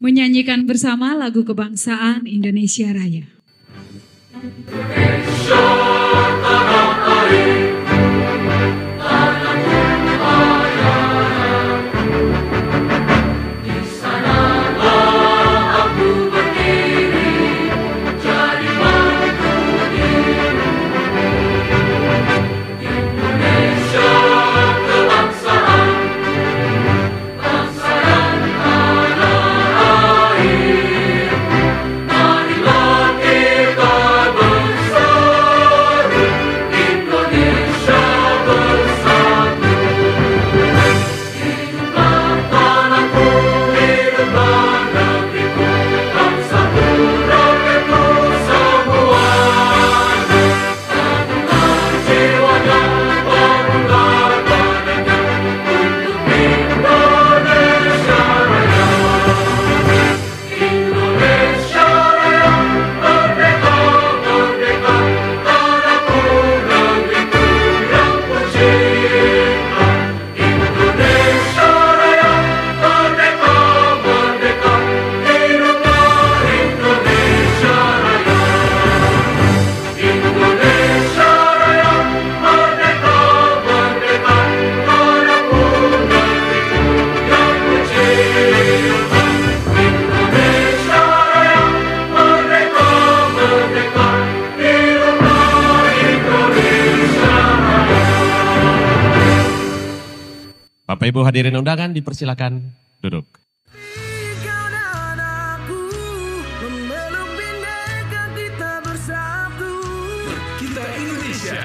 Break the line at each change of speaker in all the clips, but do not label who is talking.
menyanyikan bersama lagu kebangsaan Indonesia Raya.
Indonesia tanah air, tanahku ayah. Di sanalah aku berdiri, jadi bangkuni. Indonesia kebangsaan, bangsa dan tanah air. Marilah kita bersatu, Indonesia bersatu. Hiduplah tanahku, hiduplah negeriku, bangsaku, rakyatku semuanya. Satukan jiwanya, bangunlah badannya, untuk Indonesia Raya. Indonesia Raya, merdeka, merdeka, tanahku, negeriku yang kucinta. Indonesia Raya, merdeka, merdeka, hiduplah Indonesia Raya. Indonesia Raya, merdeka, merdeka, tanahku, negeriku yang kucinta. Indonesia Raya, merdeka, merdeka, hiduplah Indonesia Raya.
Bapak Ibu hadirin undangan dipersilakan duduk.
Kau dan aku memeluk bhinneka kita bersatu.
Kita Indonesia,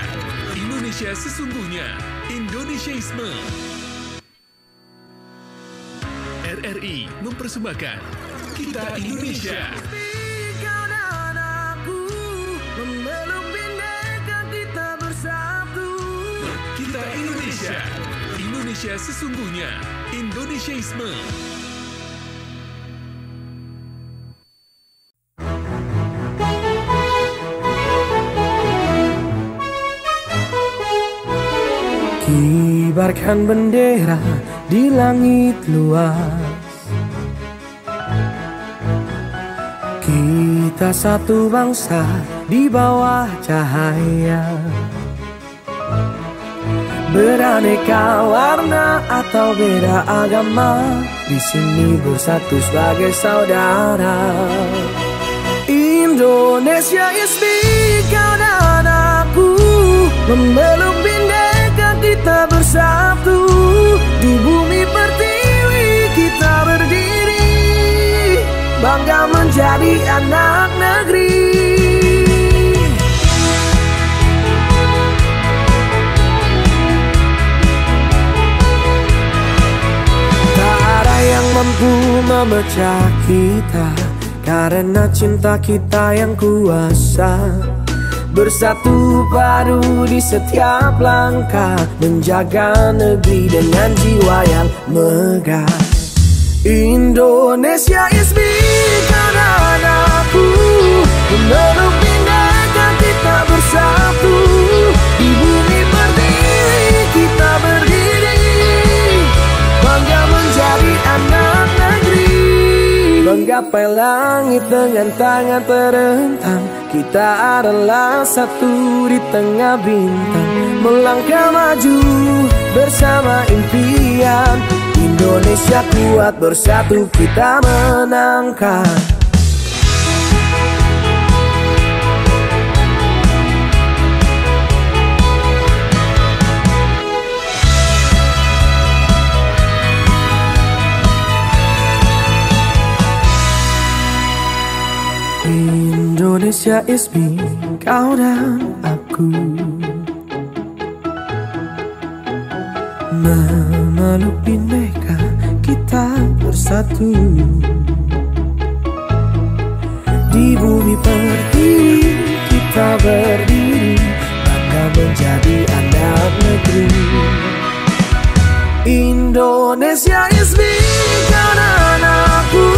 Indonesia sesungguhnya, Indonesiaisme. RRI mempersembahkan Kita Indonesia.
Kau dan aku memeluk bhinneka kita bersatu.
Kita Indonesia, Indonesia sesungguhnya, Indonesiaisme.
Kibarkan bendera di langit luas. Kita satu bangsa di bawah cahaya. Beraneka warna atau beda agama, di sini bersatu sebagai saudara. Indonesia is big, kau dan aku memeluk bhinneka kita bersatu. Di bumi pertiwi kita berdiri, bangga menjadi anak negeri. Tak ada yang mampu memecah kita, karena cinta kita yang kuasa. Bersatu padu di setiap langkah, menjaga negeri dengan jiwa yang megah. Indonesia is big, kau dan aku memeluk bhinneka kita bersatu. Di bumi pertiwi kita berdiri, bangga menjadi anak negeri. Menggapai langit dengan tangan terentang, kita adalah satu di tengah bintang. Melangkah maju bersama impian, Indonesia kuat bersatu kita menangkan. Indonesia is me, kau dan aku memeluk bhinneka kita bersatu. Di bumi pertiwi kita berdiri, bangga menjadi anak negeri. Indonesia is me, kau dan aku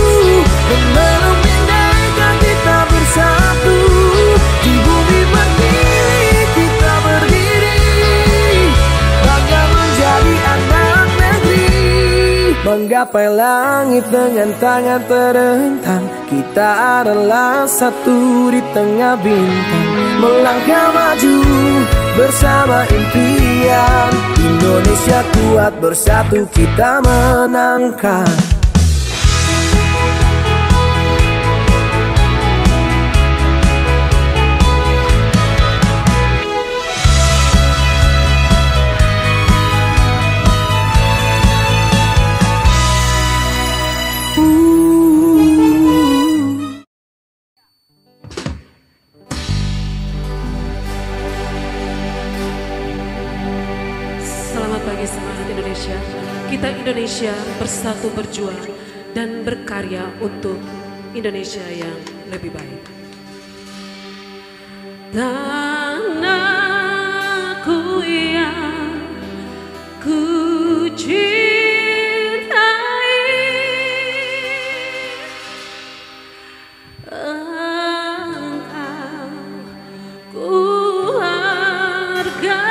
memeluk bhinneka kita bersatu. Di bumi pertiwi kita berdiri, bangga menjadi anak negeri. Bangga Menggapai langit dengan tangan terentang, kita adalah satu di tengah bintang. Melangkah maju bersama impian, Indonesia kuat bersatu kita menangkan.
Selamat pagi semangat Indonesia. Kita Indonesia bersatu berjuang dan berkarya untuk Indonesia yang lebih baik. Tanahku yang ku cintai, engkau ku hargai.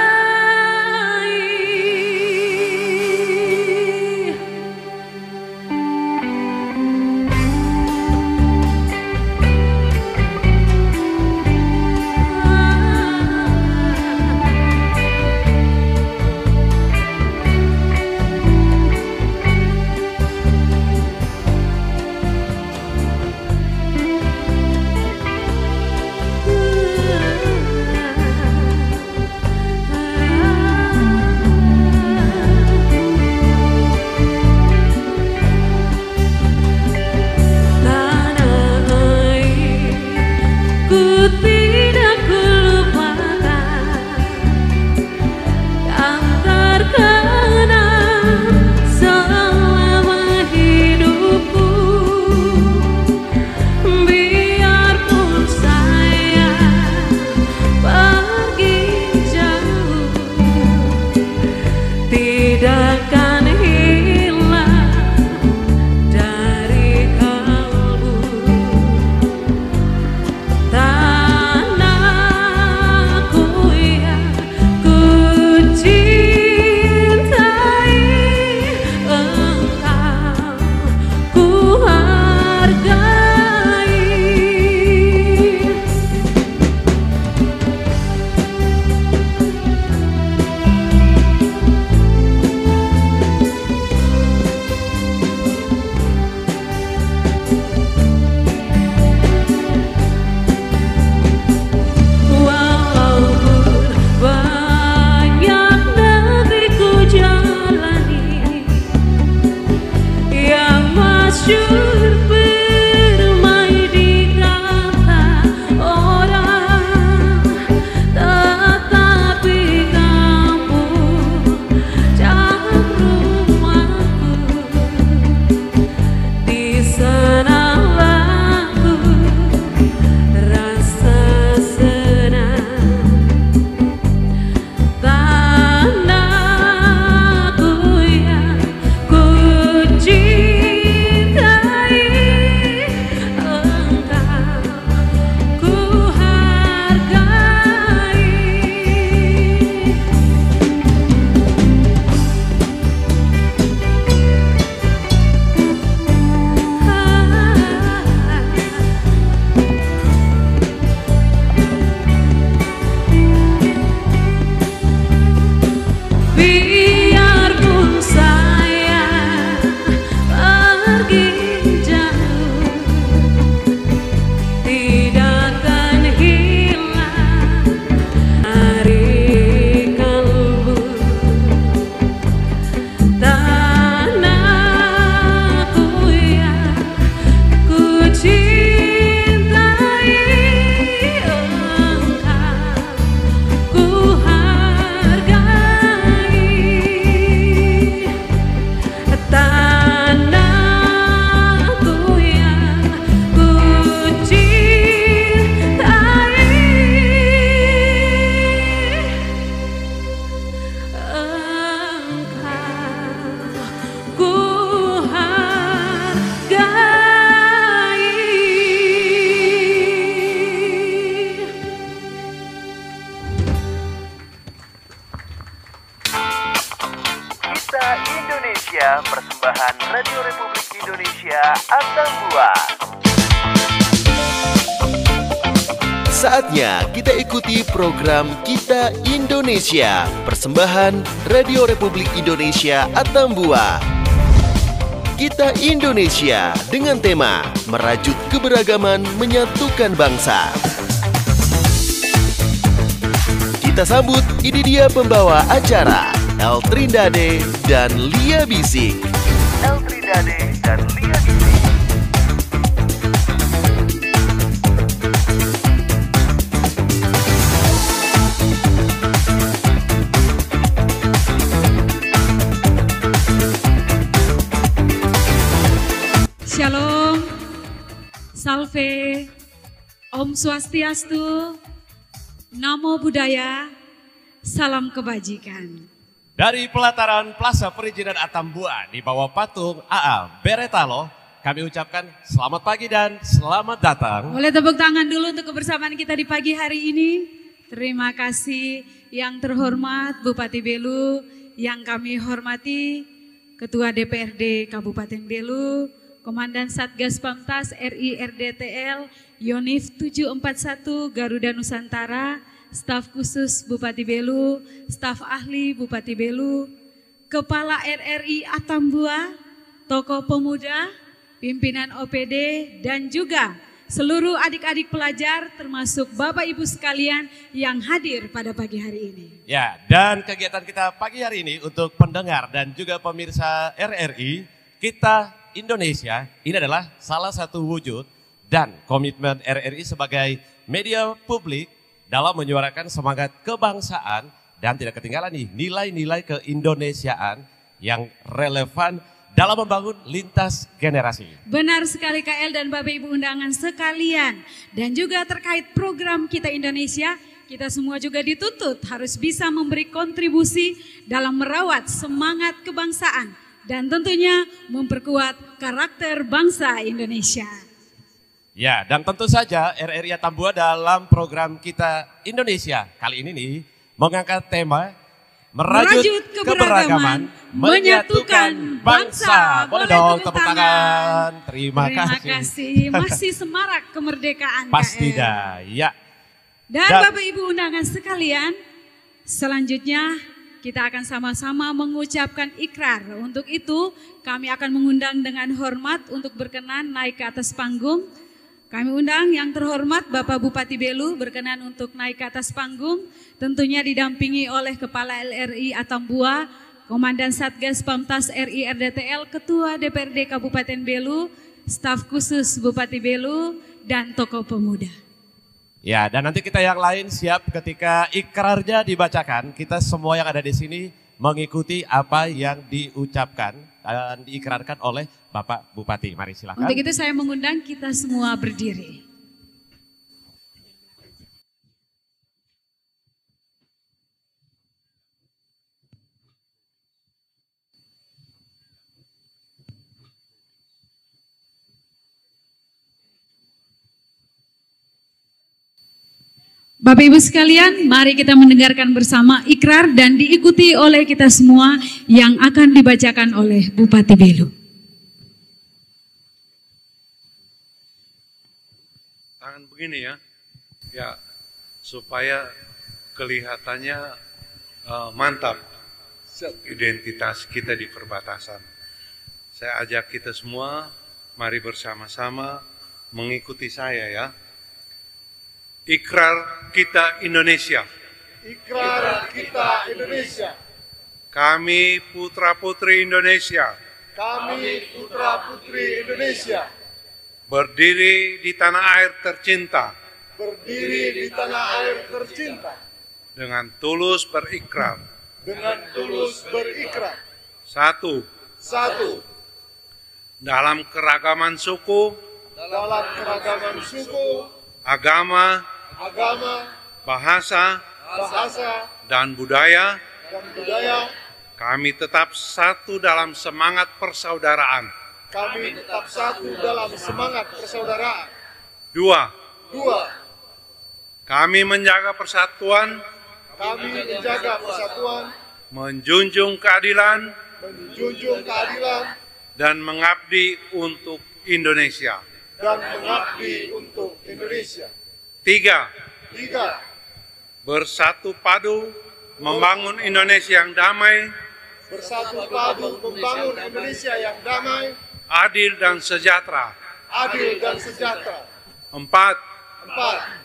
Saatnya kita ikuti program Kita Indonesia, persembahan Radio Republik Indonesia Atambua. Kita Indonesia dengan tema Merajut Keberagaman Menyatukan Bangsa. Kita sambut, ini dia pembawa acara, Eltrindade dan Lia Bisik. Eltrindade dan Lia Bisik.
Shalom, Salve, Om Swastiastu, Namo Buddhaya, Salam Kebajikan.
Dari pelataran Plaza Perizinan Atambua di bawah patung AA Beretalo, kami ucapkan selamat pagi dan selamat datang.
Boleh tepuk tangan dulu untuk kebersamaan kita di pagi hari ini. Terima kasih yang terhormat Bupati Belu, yang kami hormati Ketua DPRD Kabupaten Belu, Komandan Satgas Pamtas RI RDTL Yonif 741 Garuda Nusantara, staf khusus Bupati Belu, staf ahli Bupati Belu, Kepala RRI Atambua, tokoh pemuda, pimpinan OPD, dan juga seluruh adik-adik pelajar termasuk Bapak Ibu sekalian yang hadir pada pagi hari ini.
Ya, dan kegiatan kita pagi hari ini untuk pendengar dan juga pemirsa RRI, Kita Indonesia, ini adalah salah satu wujud dan komitmen RRI sebagai media publik dalam menyuarakan semangat kebangsaan dan tidak ketinggalan nih nilai-nilai keindonesiaan yang relevan dalam membangun lintas generasi.
Benar sekali KL dan Bapak Ibu undangan sekalian, dan juga terkait program Kita Indonesia, kita semua juga dituntut harus bisa memberi kontribusi dalam merawat semangat kebangsaan dan tentunya memperkuat karakter bangsa Indonesia.
Ya, dan tentu saja RRI Atambua dalam program Kita Indonesia kali ini nih mengangkat tema Merajut Keberagaman Menyatukan Bangsa. Boleh dong tepuk tangan. Terima kasih.
Masih semarak kemerdekaan
Pasti
KL.
dah, ya.
Dan Bapak Ibu undangan sekalian, selanjutnya kita akan sama-sama mengucapkan ikrar. Untuk itu kami akan mengundang dengan hormat untuk berkenan naik ke atas panggung. Kami undang yang terhormat Bapak Bupati Belu berkenan untuk naik ke atas panggung. Tentunya didampingi oleh Kepala LRI Atambua, Komandan Satgas Pamtas RI RDTL, Ketua DPRD Kabupaten Belu, staf khusus Bupati Belu, dan tokoh pemuda.
Ya, dan nanti kita yang lain siap ketika ikrarnya dibacakan. Kita semua yang ada di sini mengikuti apa yang diucapkan dan diikrarkan oleh Bapak Bupati. Mari silakan.
Untuk itu saya mengundang kita semua berdiri. Bapak Ibu sekalian, mari kita mendengarkan bersama ikrar dan diikuti oleh kita semua yang akan dibacakan oleh Bupati Belu.
Tangan begini ya, ya supaya kelihatannya mantap identitas kita di perbatasan. Saya ajak kita semua, mari bersama-sama mengikuti saya ya. Ikrar Kita Indonesia.
Ikrar Kita Indonesia.
Kami putra-putri Indonesia.
Kami putra-putri Indonesia.
Berdiri di tanah air tercinta.
Berdiri di tanah air tercinta.
Dengan tulus berikrar.
Dengan tulus berikrar.
Satu. Dalam keragaman suku.
Dalam keragaman suku.
Agama. Bahasa. Dan budaya. Kami tetap satu dalam semangat persaudaraan.
Kami tetap satu dalam semangat persaudaraan.
Dua.
Kami
menjaga persatuan. Menjunjung keadilan. Dan mengabdi untuk Indonesia.
dan mengabdi untuk Indonesia.
3.
3.
Bersatu padu membangun Indonesia yang damai,
Bersatu padu membangun Indonesia yang damai,
adil dan sejahtera.
adil dan sejahtera.
4.
4.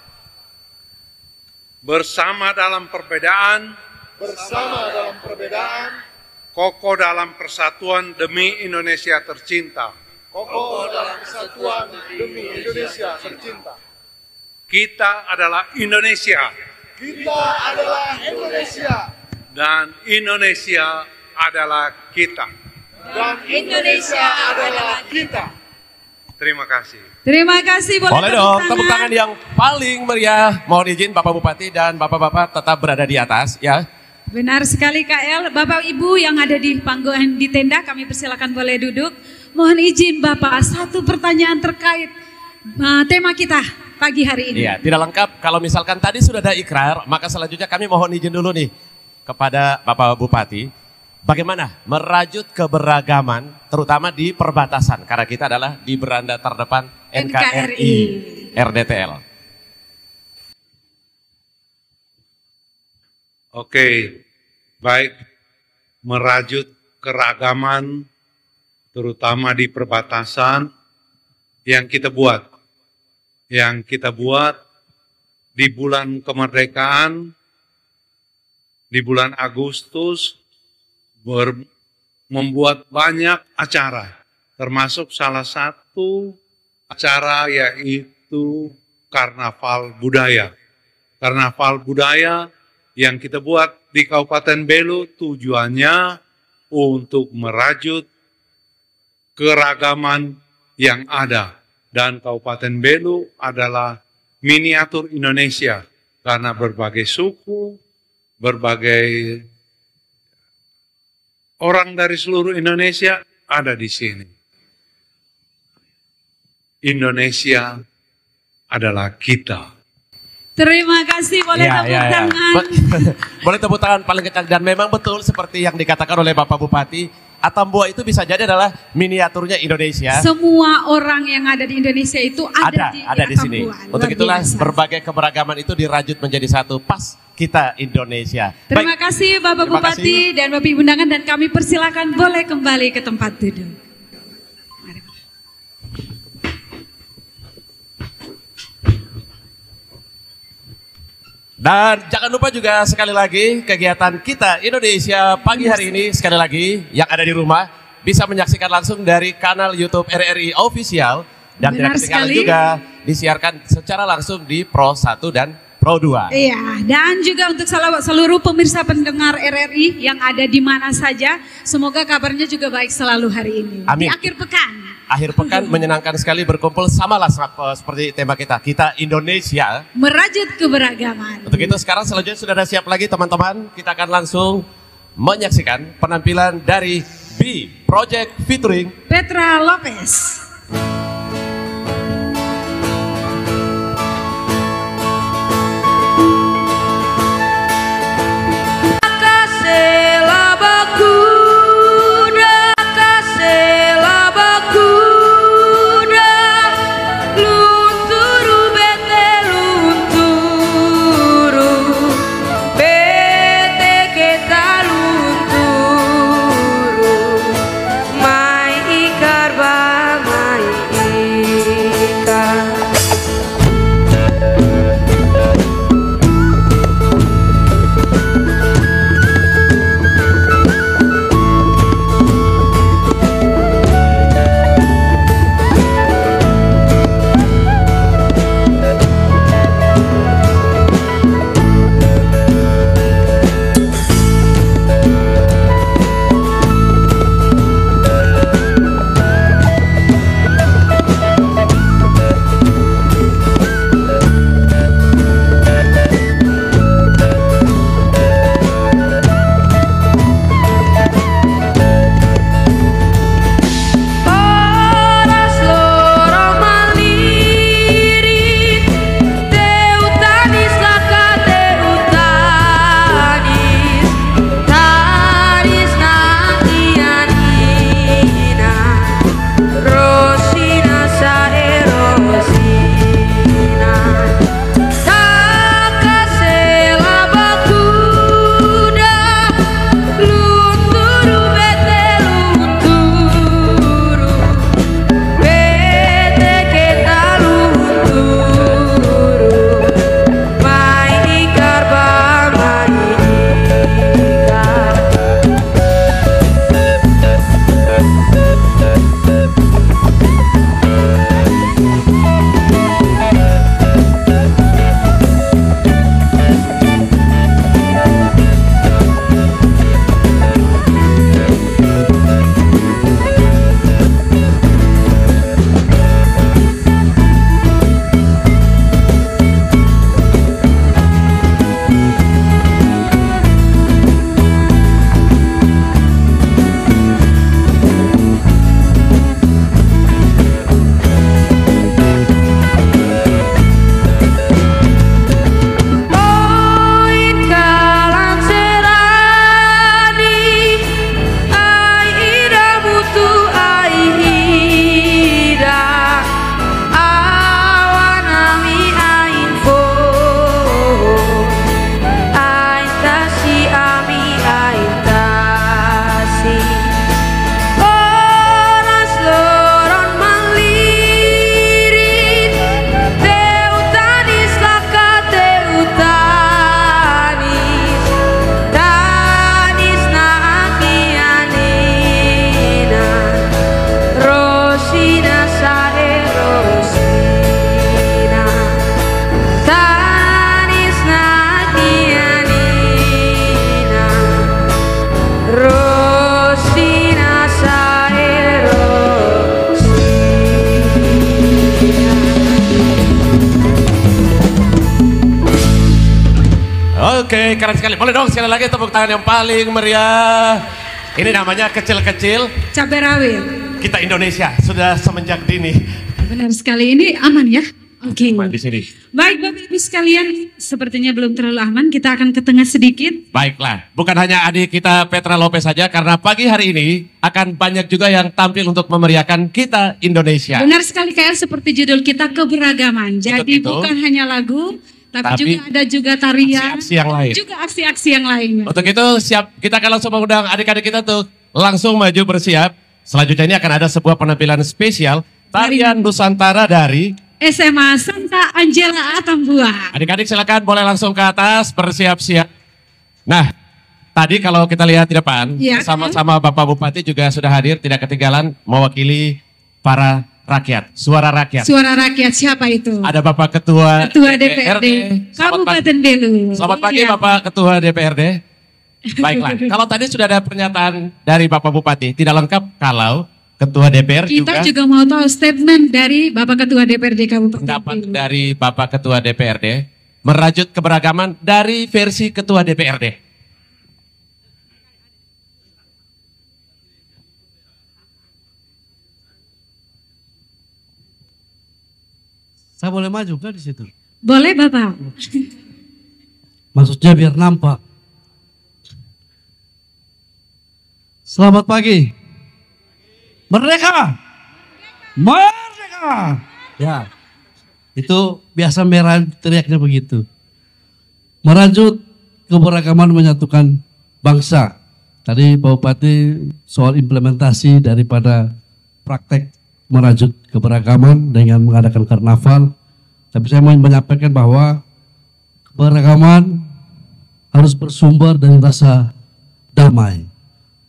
Bersama dalam perbedaan,
Bersama dalam perbedaan,
kokoh dalam persatuan demi Indonesia tercinta.
kokoh dalam kesatuan demi Indonesia tercinta.
Kita adalah Indonesia
Kita adalah Indonesia
dan Indonesia adalah kita.
dan Indonesia adalah kita.
Terima kasih.
Terima kasih,
Boleh dong, tepuk tangan yang paling meriah. Mohon izin Bapak Bupati dan Bapak-Bapak tetap berada di atas ya.
Benar sekali Kak El. Bapak Ibu yang ada di panggung di tenda kami persilakan boleh duduk. Mohon izin Bapak, satu pertanyaan terkait tema kita pagi hari ini.
Iya, tidak lengkap kalau misalkan tadi sudah ada ikrar, maka selanjutnya kami mohon izin dulu nih kepada Bapak Bupati. Bagaimana merajut keberagaman terutama di perbatasan karena kita adalah di beranda terdepan NKRI RDTL.
Oke, baik, merajut keragaman terutama di perbatasan yang kita buat. Yang kita buat di bulan kemerdekaan, di bulan Agustus, membuat banyak acara, termasuk salah satu acara yaitu Karnaval Budaya. Karnaval Budaya yang kita buat di Kabupaten Belu tujuannya untuk merajut keragaman yang ada. Dan Kabupaten Belu adalah miniatur Indonesia karena berbagai suku, berbagai orang dari seluruh Indonesia ada di sini. Indonesia adalah kita.
Terima kasih, boleh tepuk tangan.
Boleh tepuk tangan paling kencang dan memang betul seperti yang dikatakan oleh Bapak Bupati. Atambua itu bisa jadi adalah miniaturnya Indonesia.
Semua orang yang ada di Indonesia itu ada
di sini. Untuk itulah berbagai keberagaman itu dirajut menjadi satu. Pas kita Indonesia.
Terima kasih Bapak Bupati dan Bapak Ibu undangan dan kami persilakan boleh kembali ke tempat duduk.
Dan jangan lupa juga sekali lagi kegiatan kita Indonesia pagi hari ini sekali lagi yang ada di rumah bisa menyaksikan langsung dari kanal YouTube RRI Official dan tidak ketinggalan juga disiarkan secara langsung di Pro 1 dan Pro 2.
Iya, dan juga untuk seluruh pemirsa pendengar RRI yang ada di mana saja, semoga kabarnya juga baik selalu hari ini.
Amin.
Di akhir pekan.
Akhir pekan menyenangkan sekali berkumpul samalah seperti tema kita Indonesia.
Merajut keberagaman.
Untuk itu sekarang selanjutnya sudah ada siap lagi teman-teman. Kita akan langsung menyaksikan penampilan dari B Project featuring
Petra Lopez.
Mai ikarba mai
Oke, keren sekali. Boleh dong sekali lagi tepuk tangan yang paling meriah. Ini namanya kecil-kecil.
Cabai rawit.
Kita Indonesia sudah semenjak dini.
Benar sekali, ini aman ya? Oke.
Aman di sini.
Baik Bapak Ibu sekalian, sepertinya belum terlalu aman, kita akan ke tengah sedikit.
Baiklah, bukan hanya adik kita Petra Lopez saja, karena pagi hari ini akan banyak juga yang tampil untuk memeriahkan kita Indonesia.
Benar sekali KL, seperti judul kita keberagaman. Jadi
itu,
bukan hanya lagu, tapi juga ada juga tarian,
aksi-aksi yang lain.
juga aksi-aksi yang lainnya.
Untuk itu siap, kita akan langsung mengundang adik-adik kita untuk langsung maju bersiap. Selanjutnya ini akan ada sebuah penampilan spesial tarian Nusantara dari
SMA Santa Angela Atambua.
Adik-adik silakan boleh langsung ke atas bersiap-siap. Nah, tadi kalau kita lihat di depan,
ya,
sama-sama Bapak Bupati juga sudah hadir, tidak ketinggalan mewakili para rakyat, suara rakyat.
Suara rakyat siapa itu?
Ada Bapak Ketua
DPRD Kabupaten Belu.
Selamat pagi Bapak Ketua DPRD. Baiklah, kalau tadi sudah ada pernyataan dari Bapak Bupati, tidak lengkap kalau Ketua DPR
kita juga mau tahu statement dari Bapak Ketua DPRD Kabupaten
pendapat
Belu.
dari Bapak Ketua DPRD merajut keberagaman dari versi Ketua DPRD.
Saya boleh maju kan di situ?
Boleh Bapak.
Maksudnya biar nampak. Selamat pagi. Merdeka! Merdeka! Ya, itu biasa merah teriaknya begitu. Merajut keberagaman menyatukan bangsa. Tadi Pak Bupati soal implementasi daripada praktek merajut keberagaman dengan mengadakan karnaval. Tapi saya mau menyampaikan bahwa keberagaman harus bersumber dari rasa damai.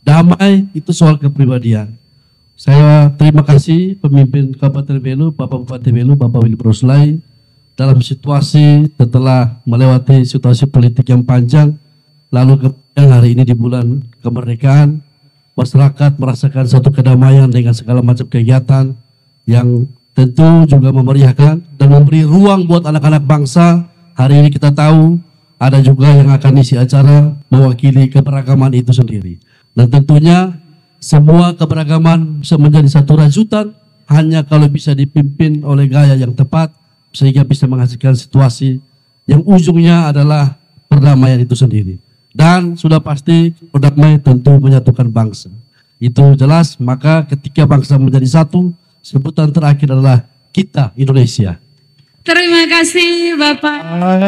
Damai itu soal kepribadian. Saya terima kasih pemimpin Kabupaten Belu, Bapak Bupati Belu, Bapak Willy Broslay, dalam situasi setelah melewati situasi politik yang panjang, lalu kemudian hari ini di bulan kemerdekaan, masyarakat merasakan satu kedamaian dengan segala macam kegiatan yang tentu juga memeriahkan dan memberi ruang buat anak-anak bangsa. Hari ini kita tahu ada juga yang akan isi acara mewakili keberagaman itu sendiri. Dan tentunya semua keberagaman bisa menjadi satu rajutan hanya kalau bisa dipimpin oleh gaya yang tepat sehingga bisa menghasilkan situasi yang ujungnya adalah perdamaian itu sendiri. Dan sudah pasti perdamaian tentu menyatukan bangsa. Itu jelas, maka ketika bangsa menjadi satu, sebutan terakhir adalah kita Indonesia.
Terima kasih Bapak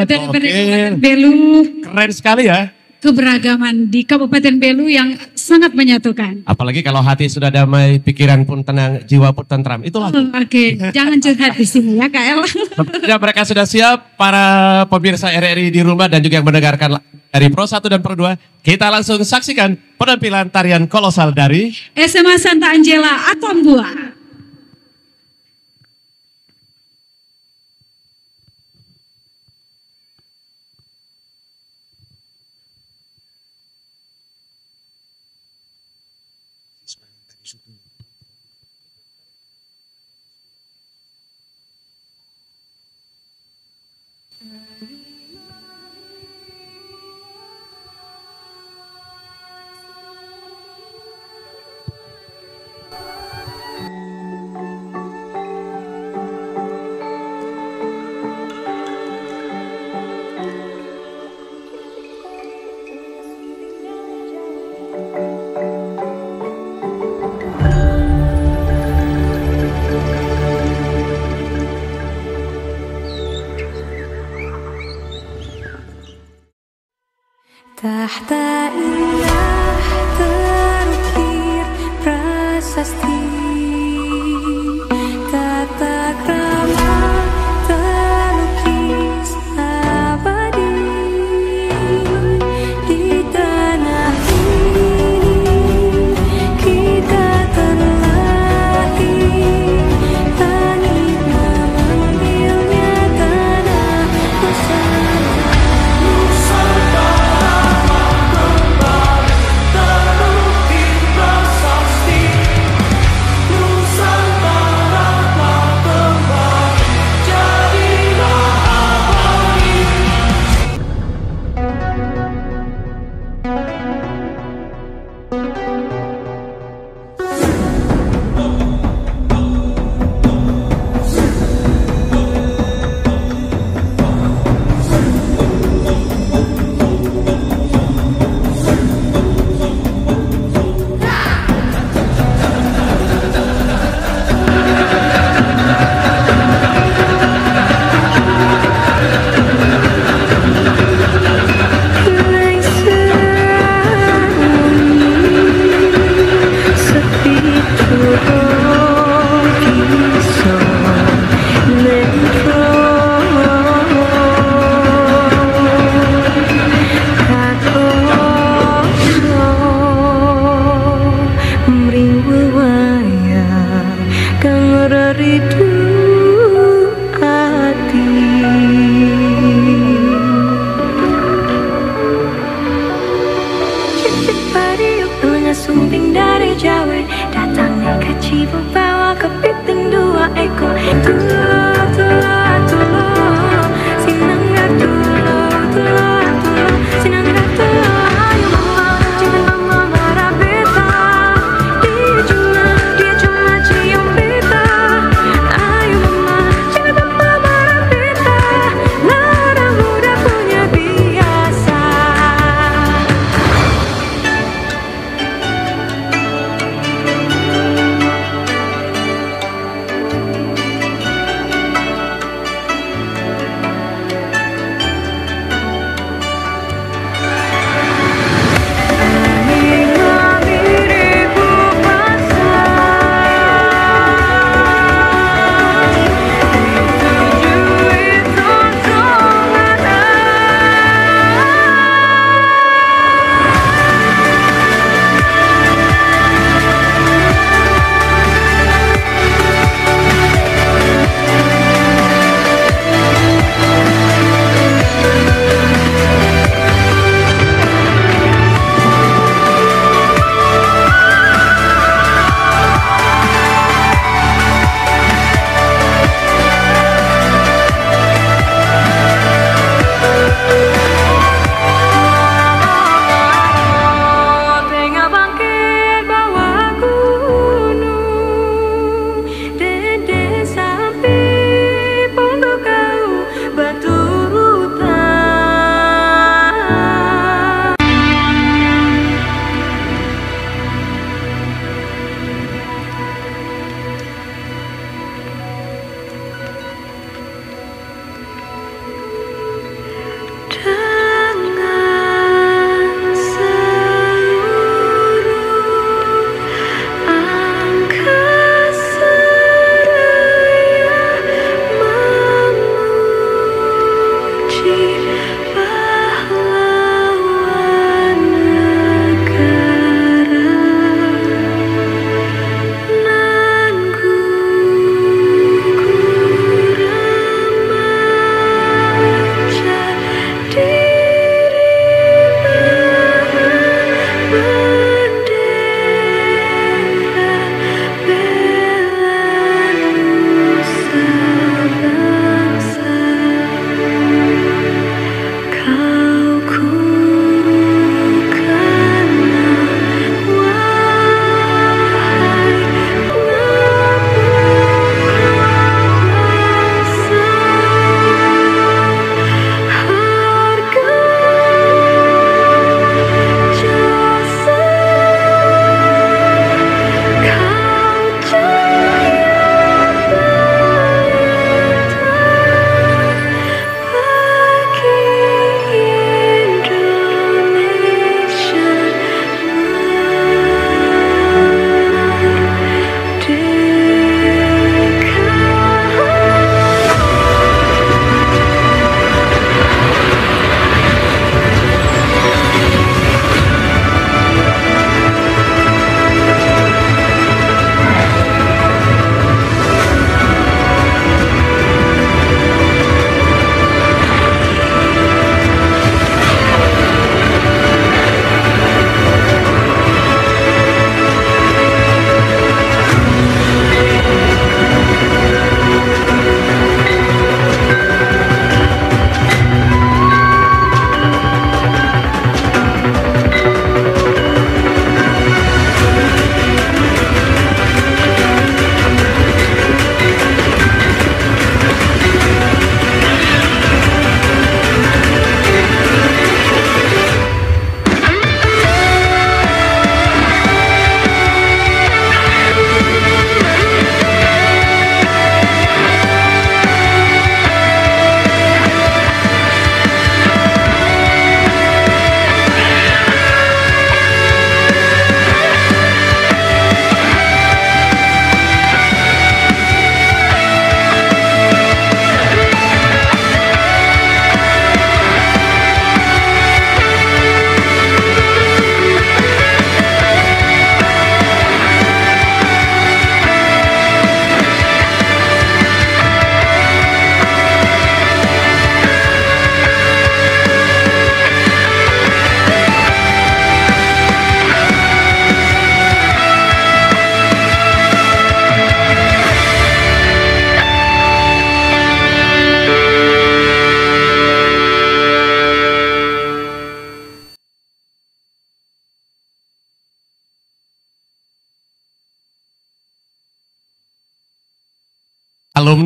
Kabupaten Belu.
Keren sekali ya.
Keberagaman di Kabupaten Belu yang sangat menyatukan.
Apalagi kalau hati sudah damai, pikiran pun tenang, jiwa pun tentram. Itulah.
Oke, jangan curhat di sini ya KL.
Ya, mereka sudah siap, para pemirsa RRI di rumah dan juga yang mendengarkan dari Pro 1 dan Pro 2. Kita langsung saksikan penampilan tarian kolosal dari
SMA Santa Angela Atambua.
Tahta indah terukir prasasti, tata krama terlukis abadi. Di tanah ini kita terlahir, langit memanggilnya tanah Nusantara. Kembali terukir prasasti.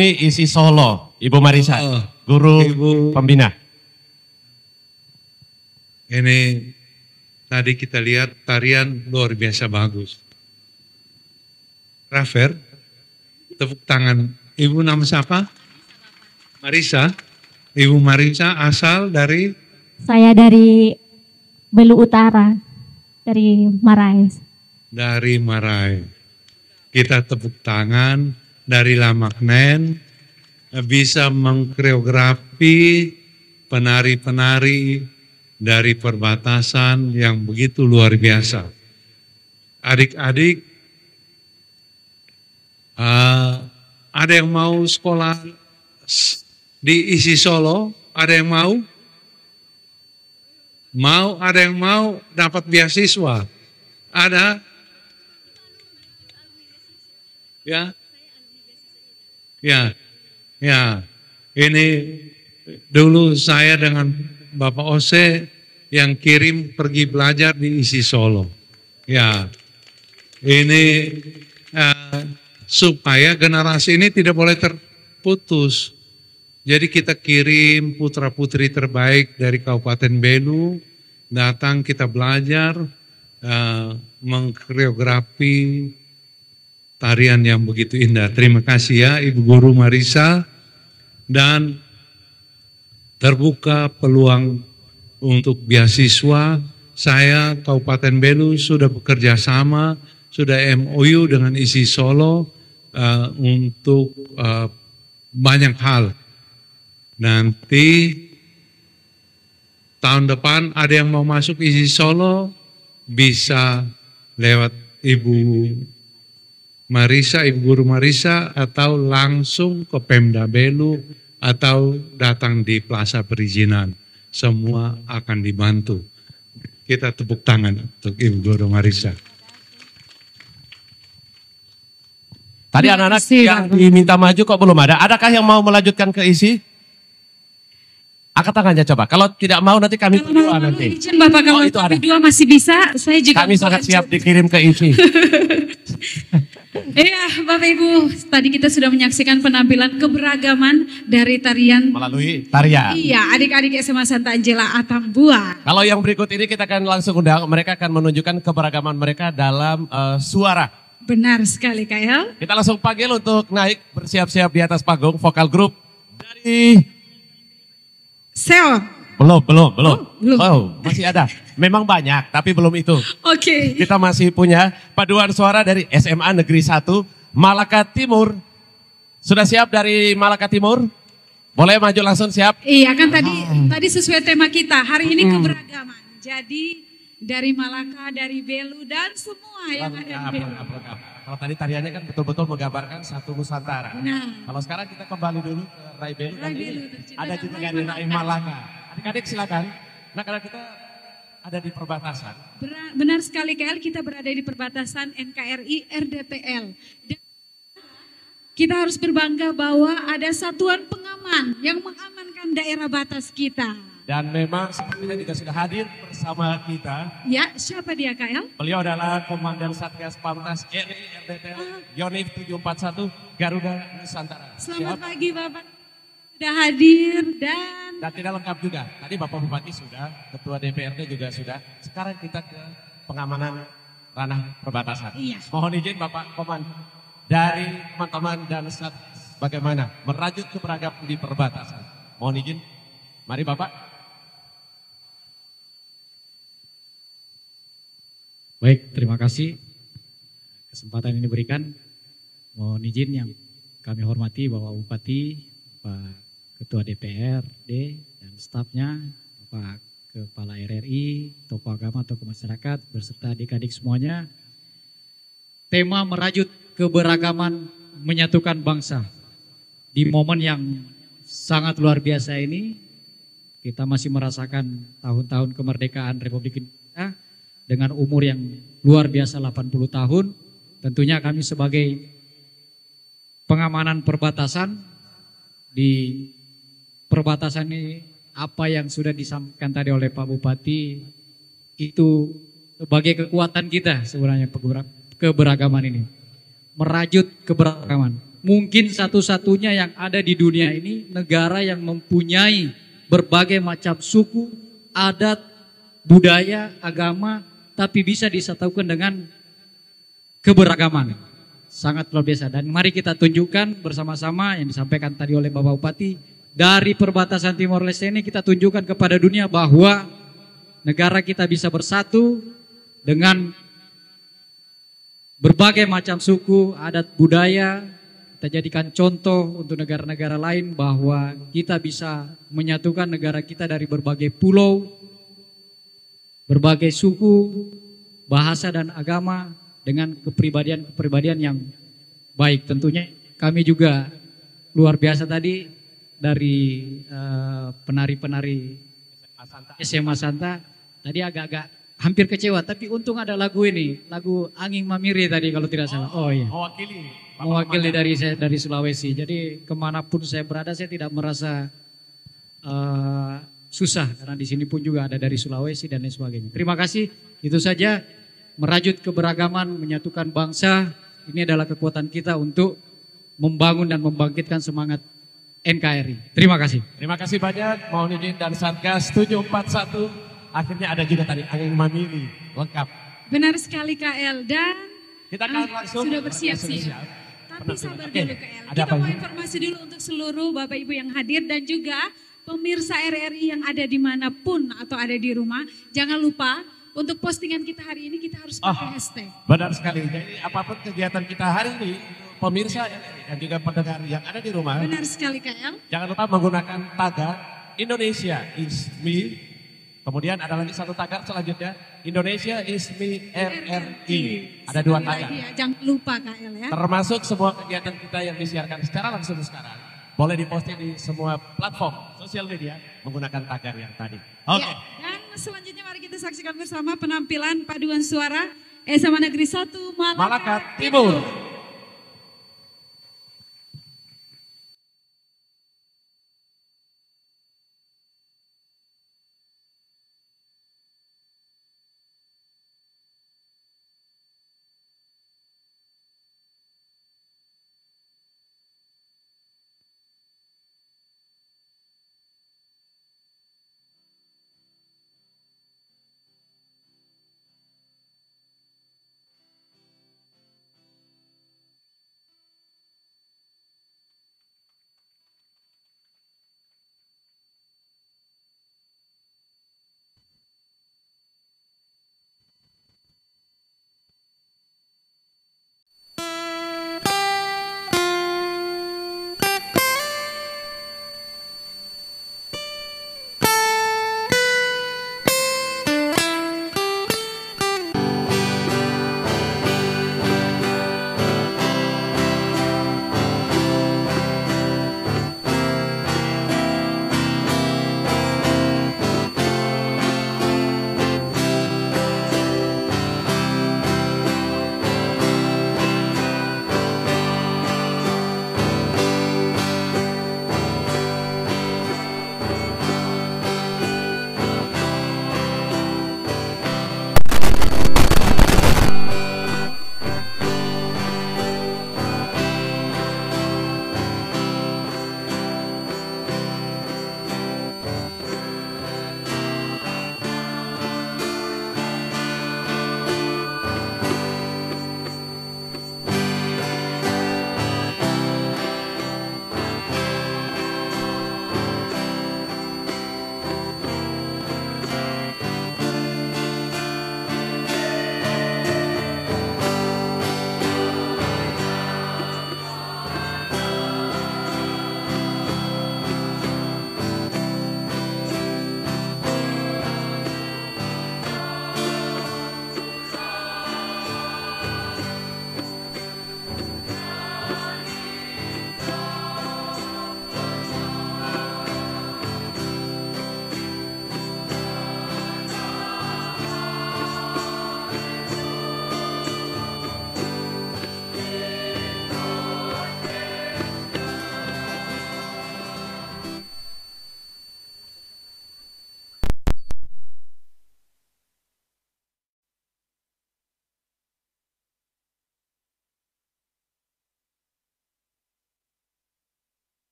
alumni ISI Solo, Ibu Marisa, guru pembina.
Ini tadi kita lihat tarian luar biasa bagus. Rafer, tepuk tangan. Ibu nama siapa? Marisa. Ibu Marisa asal dari?
Saya dari Belu Utara, dari Marais.
Dari Marai. Kita tepuk tangan dari Lamaknen, bisa mengkoreografi penari-penari dari perbatasan yang begitu luar biasa. Adik-adik, ada yang mau sekolah di ISI Solo? Ada yang mau? Mau, ada yang mau dapat beasiswa? Ada? Ya? Ya, ya. Ini dulu saya dengan Bapak Ose yang kirim pergi belajar di ISI Solo. Ya, ini supaya generasi ini tidak boleh terputus. Jadi kita kirim putra-putri terbaik dari Kabupaten Belu, datang kita belajar mengkoreografi tarian yang begitu indah. Terima kasih ya Ibu Guru Marisa, dan terbuka peluang untuk beasiswa. Saya Kabupaten Belu sudah bekerja sama, sudah MOU dengan ISI Solo untuk banyak hal. Nanti tahun depan ada yang mau masuk ISI Solo, bisa lewat Ibu Marisa, Ibu Guru Marisa, atau langsung ke Pemda Belu, atau datang di Plaza Perizinan. Semua akan dibantu. Kita tepuk tangan untuk Ibu Guru Marisa.
Tadi anak-anak yang diminta maju kok belum ada. Adakah yang mau melanjutkan ke ISI? Angkat tangannya coba. Kalau tidak mau nanti kami berdua nanti.
Izin Bapak, kalau
itu ada.
berdua masih bisa, saya juga.
Kami sangat siap dikirim ke ISI.
Iya, Bapak Ibu, tadi kita sudah menyaksikan penampilan keberagaman dari tarian
melalui tarian.
Iya, adik-adik SMA Santa Angela Atambua.
Kalau yang berikut ini kita akan langsung undang, mereka akan menunjukkan keberagaman mereka dalam suara.
Benar sekali, Kak El.
Kita langsung panggil untuk naik bersiap-siap di atas panggung vokal grup dari
Seo.
Belum. Oh, masih ada. Memang banyak, tapi belum itu.
Oke.
Kita masih punya paduan suara dari SMA Negeri 1 Malaka Timur. Sudah siap dari Malaka Timur? Boleh maju langsung, siap?
Iya, kan tadi sesuai tema kita. Hari ini keberagaman. Jadi dari Malaka, dari Belu, dan semua yang ada di Belu.
Kalau tadi tariannya kan betul-betul menggambarkan satu Nusantara.
Nah.
Kalau sekarang kita kembali dulu ke Rai Belu. Ada juga dari Rai Malaka. Adik-adik silakan. Nah, karena kita ada di perbatasan.
Benar sekali, KL, kita berada di perbatasan NKRI RDPL. Dan kita harus berbangga bahwa ada satuan pengaman yang mengamankan daerah batas kita.
Dan memang sepertinya juga sudah hadir bersama kita.
Ya, siapa dia, KL?
Beliau adalah Komandan Satgas Pamtas RI RDPL Yonif 741 Garuda Nusantara.
Selamat pagi, Bapak. Sudah hadir dan
tidak lengkap juga. Tadi Bapak Bupati sudah, Ketua DPRD juga sudah. Sekarang kita ke pengamanan ranah perbatasan.
Iya.
Mohon izin Bapak Koman dari teman-teman dan Satgas bagaimana merajut keberagaman di perbatasan. Mohon izin. Mari Bapak.
Baik, terima kasih kesempatan ini diberikan. Mohon izin yang kami hormati Bapak Bupati, Pak Ketua DPRD dan stafnya, Bapak Kepala RRI, tokoh agama, tokoh masyarakat, beserta adik-adik semuanya. Tema merajut keberagaman menyatukan bangsa. Di momen yang sangat luar biasa ini, kita masih merasakan tahun-tahun kemerdekaan Republik Indonesia dengan umur yang luar biasa 80 tahun. Tentunya kami sebagai pengamanan perbatasan di perbatasan ini, apa yang sudah disampaikan tadi oleh Pak Bupati itu sebagai kekuatan kita sebenarnya keberagaman ini. Merajut keberagaman. Mungkin satu-satunya yang ada di dunia ini negara yang mempunyai berbagai macam suku, adat, budaya, agama, tapi bisa disatukan dengan keberagaman. Sangat luar biasa. Dan mari kita tunjukkan bersama-sama yang disampaikan tadi oleh Bapak Bupati. Dari perbatasan Timor Leste ini kita tunjukkan kepada dunia bahwa negara kita bisa bersatu dengan berbagai macam suku, adat, budaya. Kita jadikan contoh untuk negara-negara lain bahwa kita bisa menyatukan negara kita dari berbagai pulau, berbagai suku, bahasa dan agama dengan kepribadian-kepribadian yang baik. Tentunya kami juga luar biasa tadi dari penari-penari SMA Santa tadi agak-agak hampir kecewa, tapi untung ada lagu ini, lagu Angin Mamiri tadi kalau tidak salah. Oh iya. Mewakili dari Sulawesi. Jadi kemanapun saya berada saya tidak merasa susah karena di sini pun juga ada dari Sulawesi dan lain sebagainya. Terima kasih. Itu saja, merajut keberagaman, menyatukan bangsa. Ini adalah kekuatan kita untuk membangun dan membangkitkan semangat NKRI. Terima kasih.
Terima kasih banyak Mohon izin dan Satgas 741. Akhirnya ada juga tadi Angin Mamili lengkap.
Benar sekali KL dan
kita akan langsung
sudah bersiap-siap. Tapi sabar dulu KL. Kita mau informasi dulu untuk seluruh Bapak Ibu yang hadir dan juga pemirsa RRI yang ada dimanapun atau ada di rumah. Jangan lupa untuk postingan kita hari ini kita harus pakai hashtag.
Benar sekali. Jadi apapun kegiatan kita hari ini, pemirsa RRI dan juga pendengar yang ada di rumah.
Benar sekali KL.
Jangan lupa menggunakan tagar Indonesia is me. Kemudian ada lagi satu tagar selanjutnya, Indonesia is me RRI. Ada dua tagar.
Jangan lupa KL ya.
Termasuk semua kegiatan kita yang disiarkan secara langsung sekarang. Boleh diposting di semua platform sosial media menggunakan tagar yang tadi. Oke.
Ya, dan selanjutnya mari kita saksikan bersama penampilan paduan suara SMA Negeri 1
Malakat Timur.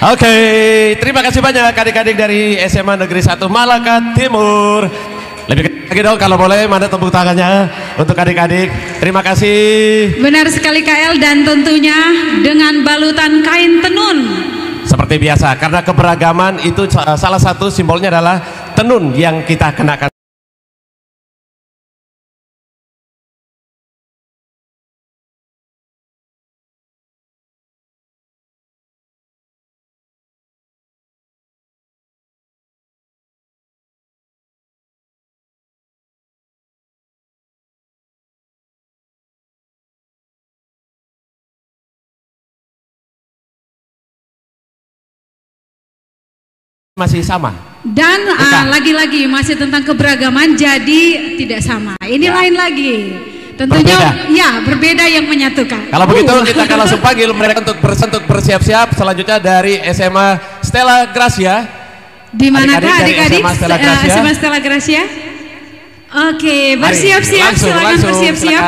Oke, terima kasih banyak adik-adik dari SMA Negeri 1 Malaka Timur. Lebih lagi dong kalau boleh, mana tepuk tangannya untuk adik-adik. Terima kasih.
Benar sekali KL, dan tentunya dengan balutan kain tenun.
Seperti biasa, karena keberagaman itu salah satu simbolnya adalah tenun yang kita kenakan. Masih sama.
Dan lagi-lagi masih tentang keberagaman, jadi tidak sama. Ini lain lagi. Tentunya berbeda yang menyatukan.
Kalau begitu kita akan langsung panggil mereka untuk bersiap-siap. Selanjutnya dari SMA Stella Gracia.
Di manakah adik-adik? SMA Stella
Gracia.
Gracia. Oke, bersiap-siap. Silakan bersiap-siap.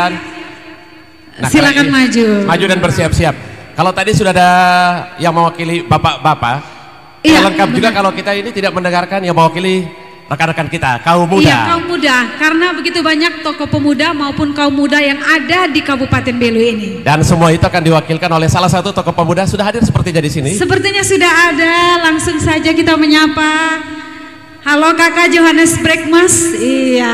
Nah,
silakan maju.
Maju dan bersiap-siap. Kalau tadi sudah ada yang mewakili bapak-bapak.
Iya,
lengkap juga kalau kita ini tidak mendengarkan yang mewakili rekan-rekan kita, kaum muda.
Iya, kaum muda, karena begitu banyak tokoh pemuda maupun kaum muda yang ada di Kabupaten Belu ini.
Dan semua itu akan diwakilkan oleh salah satu tokoh pemuda. Sudah hadir sepertinya di sini.
Sepertinya sudah ada, langsung saja kita menyapa. Halo Kakak Johannes Brekmas. Iya.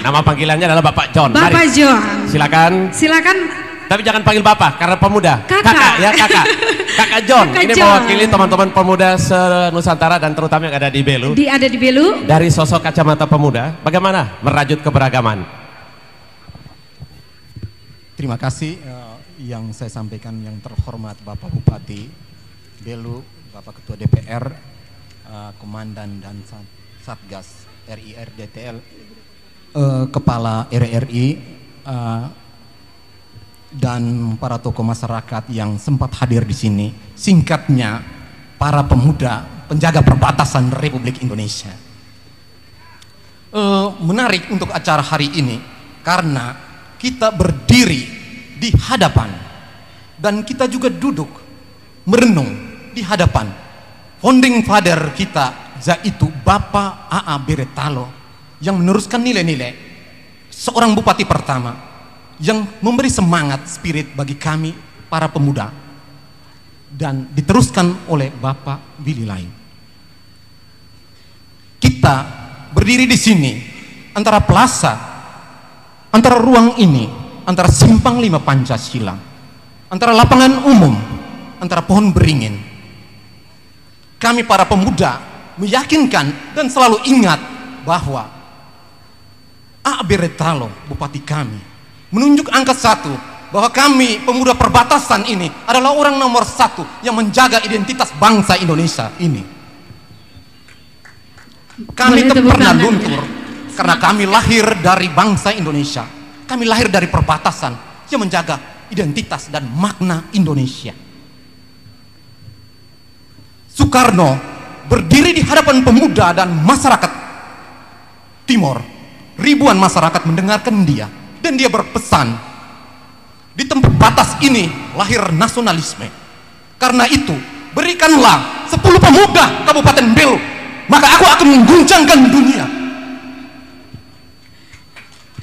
Nama panggilannya adalah Bapak John.
Bapak John.
Silakan.
Silakan.
Tapi jangan panggil Bapak karena pemuda.
Kakak
ya, Kakak. Kakak John.
Kakak
ini
John.
mewakili teman-teman pemuda se-Nusantara dan terutama yang ada di Belu.
Ada di Belu.
Dari sosok kacamata pemuda, bagaimana merajut keberagaman?
Terima kasih yang saya sampaikan yang terhormat Bapak Bupati Belu, Bapak Ketua DPR, Komandan dan Satgas RI-RDTL, Kepala RRI, dan para tokoh masyarakat yang sempat hadir di sini. Singkatnya, para pemuda penjaga perbatasan Republik Indonesia. Menarik untuk acara hari ini karena kita berdiri di hadapan dan kita juga duduk merenung di hadapan founding father kita, yaitu Bapak A.A. Beretalo, yang meneruskan nilai-nilai seorang bupati pertama yang memberi semangat spirit bagi kami para pemuda dan diteruskan oleh Bapak Billy Lai. Kita berdiri di sini antara plaza, antara ruang ini, antara simpang 5 Pancasila, antara lapangan umum, antara pohon beringin. Kami para pemuda meyakinkan dan selalu ingat bahwa A.A. Beretalo, bupati kami, menunjuk angka 1 bahwa kami pemuda perbatasan ini adalah orang nomor 1 yang menjaga identitas bangsa Indonesia ini. Kami tak pernah luntur karena kami lahir dari bangsa Indonesia. Kami lahir dari perbatasan yang menjaga identitas dan makna Indonesia. Soekarno berdiri di hadapan pemuda dan masyarakat Timor. Ribuan masyarakat mendengarkan dia. Dan dia berpesan, di tempat batas ini lahir nasionalisme. Karena itu, berikanlah 10 pemuda Kabupaten Belu, maka aku akan mengguncangkan dunia.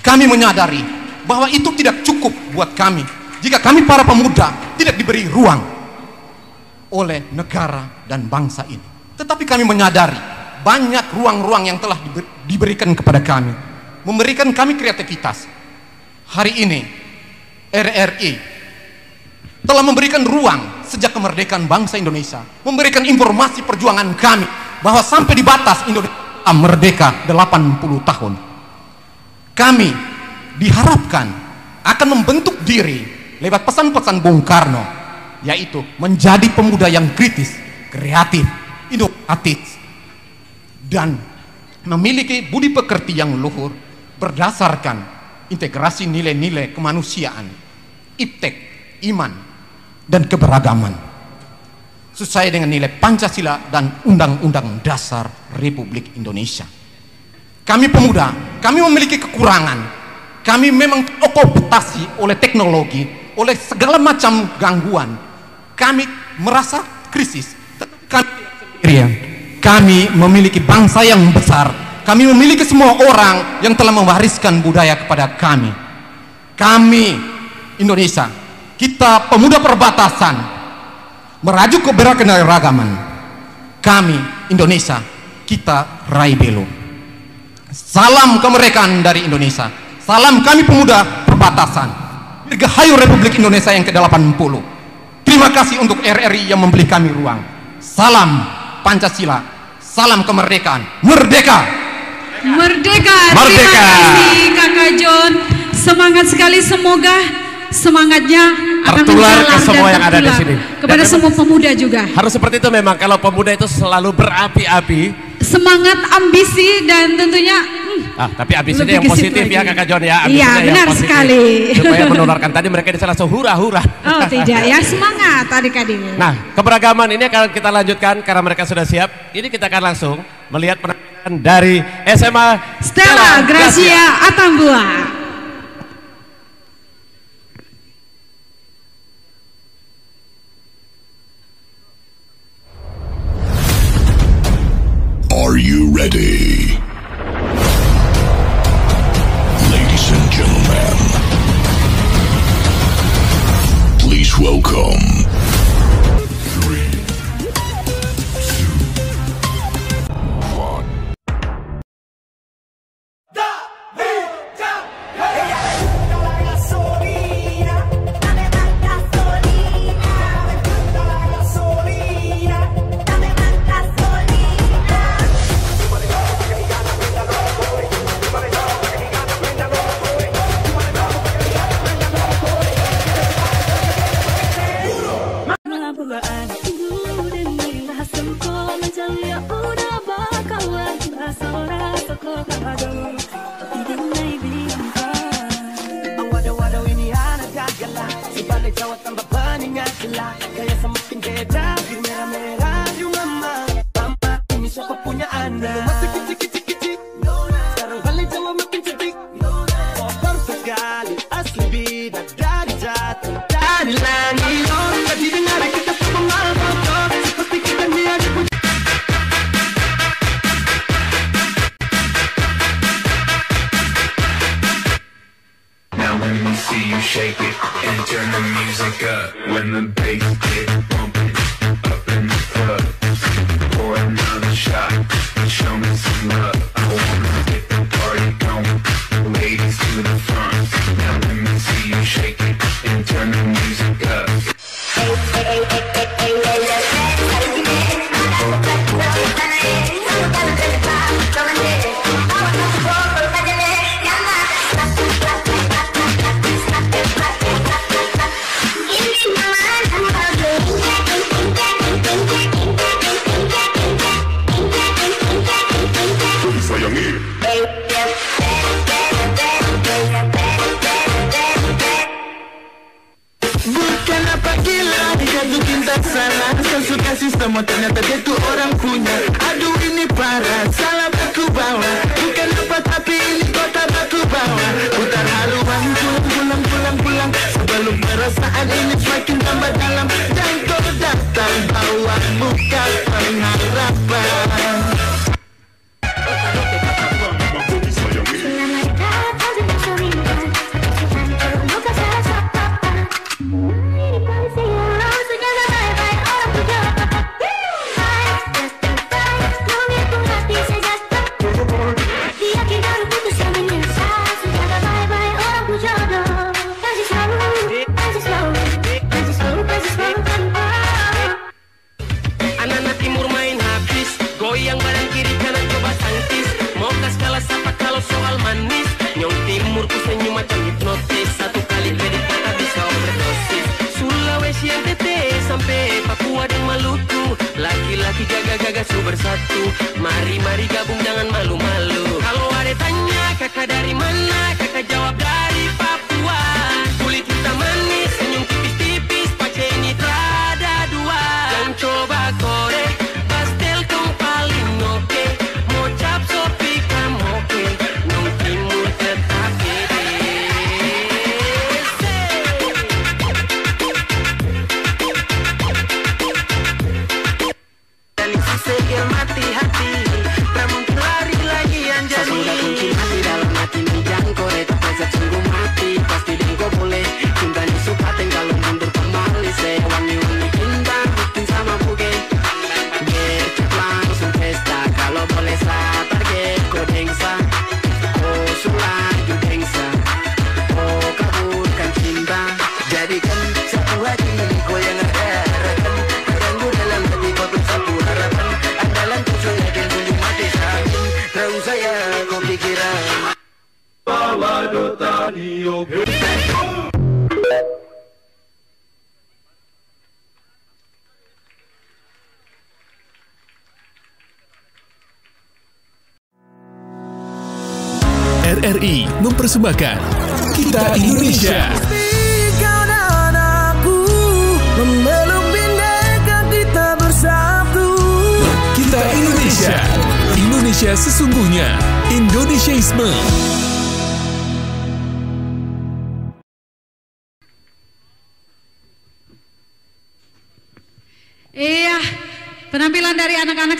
Kami menyadari bahwa itu tidak cukup buat kami jika kami para pemuda tidak diberi ruang oleh negara dan bangsa ini. Tetapi kami menyadari banyak ruang-ruang yang telah diberikan kepada kami, memberikan kami kreativitas. Hari ini RRI telah memberikan ruang sejak kemerdekaan bangsa Indonesia, memberikan informasi perjuangan kami bahwa sampai di batas Indonesia merdeka 80 tahun. Kami diharapkan akan membentuk diri lewat pesan-pesan Bung Karno, yaitu menjadi pemuda yang kritis, kreatif, inovatif, dan memiliki budi pekerti yang luhur berdasarkan integrasi nilai-nilai kemanusiaan, iptek, iman, dan keberagaman, sesuai dengan nilai Pancasila dan Undang-Undang Dasar Republik Indonesia. Kami pemuda, kami memiliki kekurangan, kami memang terokupasi oleh teknologi, oleh segala macam gangguan, kami merasa krisis. Kami memiliki bangsa yang besar, kami memiliki semua orang yang telah mewariskan budaya kepada kami. Kami Indonesia, kita pemuda perbatasan, merajuk keberagaman. Kami Indonesia, kita Rai Belu. Salam kemerdekaan dari Indonesia. Salam kami pemuda perbatasan. Dirgahayu Republik Indonesia yang ke-80. Terima kasih untuk RRI yang memberi kami ruang. Salam Pancasila, salam kemerdekaan. Merdeka!
Merdeka!
Merdeka!
Terima kasih Kakak John. Semangat sekali, semoga semangatnya akan
tertular ke
menjalar
semua
dan
yang ada di
tertular
sini.
kepada
Dan
semua pemuda juga.
Harus seperti itu memang, kalau pemuda itu selalu berapi-api.
Semangat, ambisi, dan tentunya
Tapi ambisinya
lebih
yang
gesit
positif
lagi.
ya Kakak John ya.
Iya,
Ambisinya yang
benar
positif.
sekali.
Supaya menularkan, tadi mereka di sana langsung hura-hura.
Oh tidak ya, semangat adik-adik.
Nah, keberagaman ini akan kita lanjutkan karena mereka sudah siap. Ini kita akan langsung melihat penampilan dari SMA
Stella Gracia Atambua.
Are you ready? Ladies and gentlemen, please welcome.
Now let me see you shake it and turn the music up. When the bass get bumping up in the club, pour another shot and show me some love. I wanna get the party going, ladies to the front. Now let me see you shake it and turn the music up.
Bukan apa gila, jatuh cinta salah. Saya suka sistem, ternyata dia tuh orang punya. Aduh ini parah, salah aku bawa. Bukan apa tapi ini kota aku bawa. Putar haluan, pulang. Sebelum perasaan ini semakin tambah dalam. Dan kau datang bawa muka pengharapan. Anak-anak timur main habis,
Sulawesi NTT sampai Papua dan Maluku, laki-laki gagah-gagah su bersatu. Mari gabung jangan malu-malu. Kalau ada tanya kakak dari mana, kakak jawab dari Papua. Kulit hitam manis, senyum tipis-tipis, pace ini terada dua. Dan coba korek, pastel kong paling oke. Mau cap sopi kamoke, nong timur tetap pede. Dan isi segel mati hati, tak mungkin lari lagi anjani. Sesudah kunci hati dalam hati ini jangkore, tak bisa sungguh mati. Pasti dengko boleh, cinta ni supaten kalau mundur kembali. Wangi-wangi cinta, bikin sama buge. Gercep langsung pesta, kalau boleh sa target ko dengsa. Oh sulah ju dengsa, oh kaburkan cinta. Jadikan satu hati ko yang ada-adakan. Ganggu dalam hati ko tuh satu harapan. Andalan ku yakin kunjung mati samin. Tahu saya kau pikiran Bawa Dotani oke.
RRI mempersembahkan Kita Indonesia.
Kau dan aku memeluk bineka kita bersatu.
Kita Indonesia. Indonesia sesungguhnya. Indonesiaisme.
Iya, penampilan dari anak-anak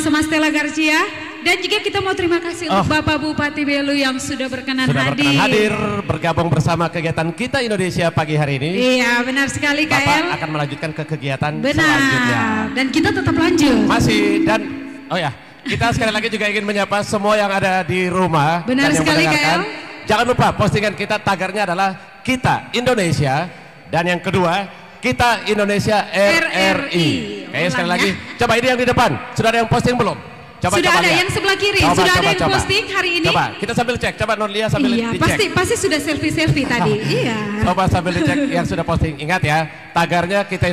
SMA Stella Garcia. Dan juga kita mau terima kasih untuk Bapak Bupati Belu yang sudah berkenan hadir.
Bergabung bersama kegiatan Kita Indonesia pagi hari ini.
Iya, benar sekali KL.
Bapak akan melanjutkan ke kegiatan selanjutnya.
Dan kita tetap lanjut.
Masih dan kita sekali lagi juga ingin menyapa semua yang ada di rumah.
Benar
dan yang
sekali
mendengarkan.
KL.
Jangan lupa postingan kita, tagarnya adalah Kita Indonesia. Dan yang kedua, Kita Indonesia RRI. Oke, sekali lagi. Coba ini yang di depan, sudah ada yang posting belum? Coba,
sudah ada
lihat.
yang sebelah kiri, sudah ada yang posting hari ini.
Coba, kita sambil cek. Coba Non Lia sambil dicek.
Pasti sudah selfie tadi. Iya.
Coba sambil dicek yang sudah posting. Ingat ya, tagarnya Kita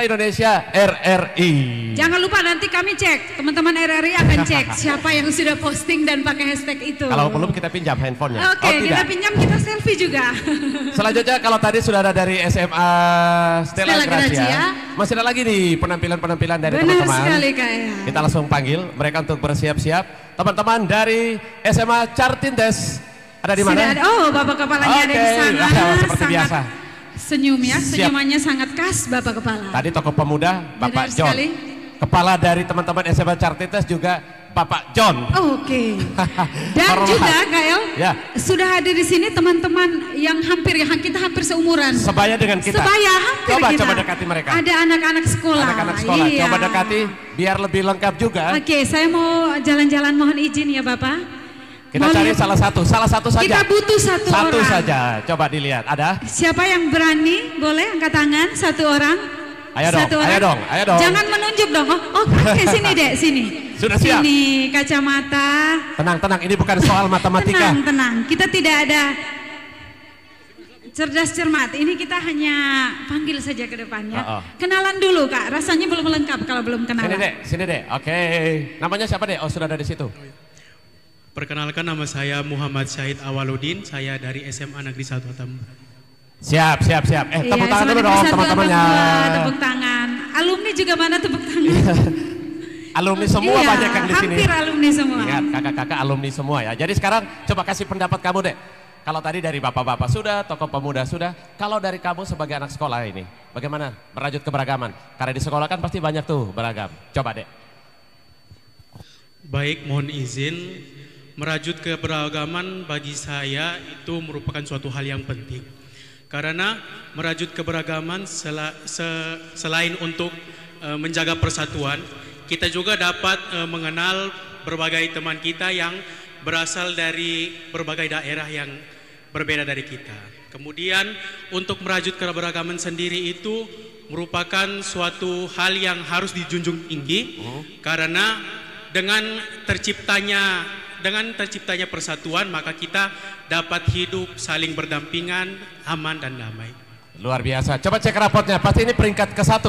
Indonesia RRI.
Jangan lupa nanti kami cek, teman-teman RRI akan cek siapa yang sudah posting dan pakai hashtag itu.
Kalau belum kita pinjam handphonenya.
Oke, kita pinjam, kita selfie juga.
Selanjutnya kalau tadi sudah ada dari SMA Stella Gracia, masih ada lagi nih penampilan-penampilan dari teman-teman.
Benar sekali Kak.
Kita langsung panggil mereka untuk bersiap-siap. Teman-teman dari SMA Cartindes ada di mana?
Bapak kepalanya ada di sana.
Seperti biasa.
Senyum ya, senyumannya sangat khas Bapak Kepala.
Tadi tokoh pemuda Bapak John.
Sekali.
Kepala dari teman-teman SMA Cartindes juga Bapak John.
Oke. Dan juga KL, sudah hadir di sini teman-teman yang kita hampir seumuran.
Sebaya dengan kita.
Sebaya hampir kita.
Coba dekati mereka.
Ada anak-anak sekolah.
Anak-anak sekolah.
Iya.
Coba dekati biar lebih lengkap juga.
Oke, saya mau jalan-jalan, mohon izin ya Bapak.
Kita cari salah satu saja.
Kita butuh satu orang.
Satu saja, coba dilihat, ada?
Siapa yang berani, boleh angkat tangan, satu orang.
Ayo dong.
Jangan menunjuk dong, oke sini dek, sini.
Sudah siap?
Sini, kacamata.
Tenang, ini bukan soal matematika.
Tenang, kita tidak ada cerdas cermat, ini kita hanya panggil saja ke depannya. Kenalan dulu Kak, rasanya belum lengkap kalau belum kenalan.
Sini dek, oke. Namanya siapa dek? Oh sudah ada di situ.
Perkenalkan, nama saya Muhammad Syahid Awaludin, saya dari SMA Negeri 1 Atambua.
Siap. Tepuk tangan dulu dong teman-temannya.
Tepuk tangan. Alumni juga mana tepuk tangan?
Alumni semua banyak yang di sini.
Hampir alumni semua.
Ingat, kakak-kakak alumni semua ya. Jadi sekarang coba kasih pendapat kamu deh. Kalau tadi dari bapak-bapak sudah, tokoh pemuda sudah. Kalau dari kamu sebagai anak sekolah ini, bagaimana merajut keberagaman? Karena di sekolah kan pasti banyak tuh beragam. Coba deh.
Baik, mohon izin. Merajut keberagaman bagi saya itu merupakan suatu hal yang penting. Karena merajut keberagaman selain untuk menjaga persatuan, kita juga dapat mengenal berbagai teman kita yang berasal dari berbagai daerah yang berbeda dari kita. Kemudian untuk merajut keberagaman sendiri itu merupakan suatu hal yang harus dijunjung tinggi, karena dengan terciptanya persatuan, maka kita dapat hidup saling berdampingan, aman dan damai.
Luar biasa. Coba cek rapotnya. Pasti ini peringkat ke-1.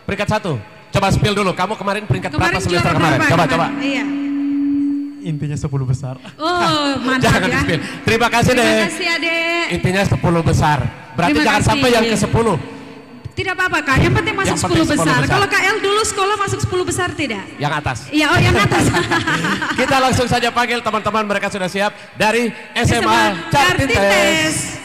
Peringkat 1. Coba spill dulu. Kamu kemarin peringkat berapa semester kemarin? Coba.
Iya.
Intinya 10 besar.
Oh, mantap
Jangan
ya.
di-spill. Terima kasih, Dek.
Terima kasih, Adek.
Intinya 10 besar. Berarti
Terima
jangan
kasih.
sampai yang ke-10.
Tidak apa-apa, Kak. Yang penting masuk
Yang
10
penting 10
besar.
besar.
Kalau KL dulu sekolah masuk 10 besar tidak?
Yang atas.
Iya, oh yang atas.
Kita langsung saja panggil teman-teman, mereka sudah siap dari SMA Cartintes.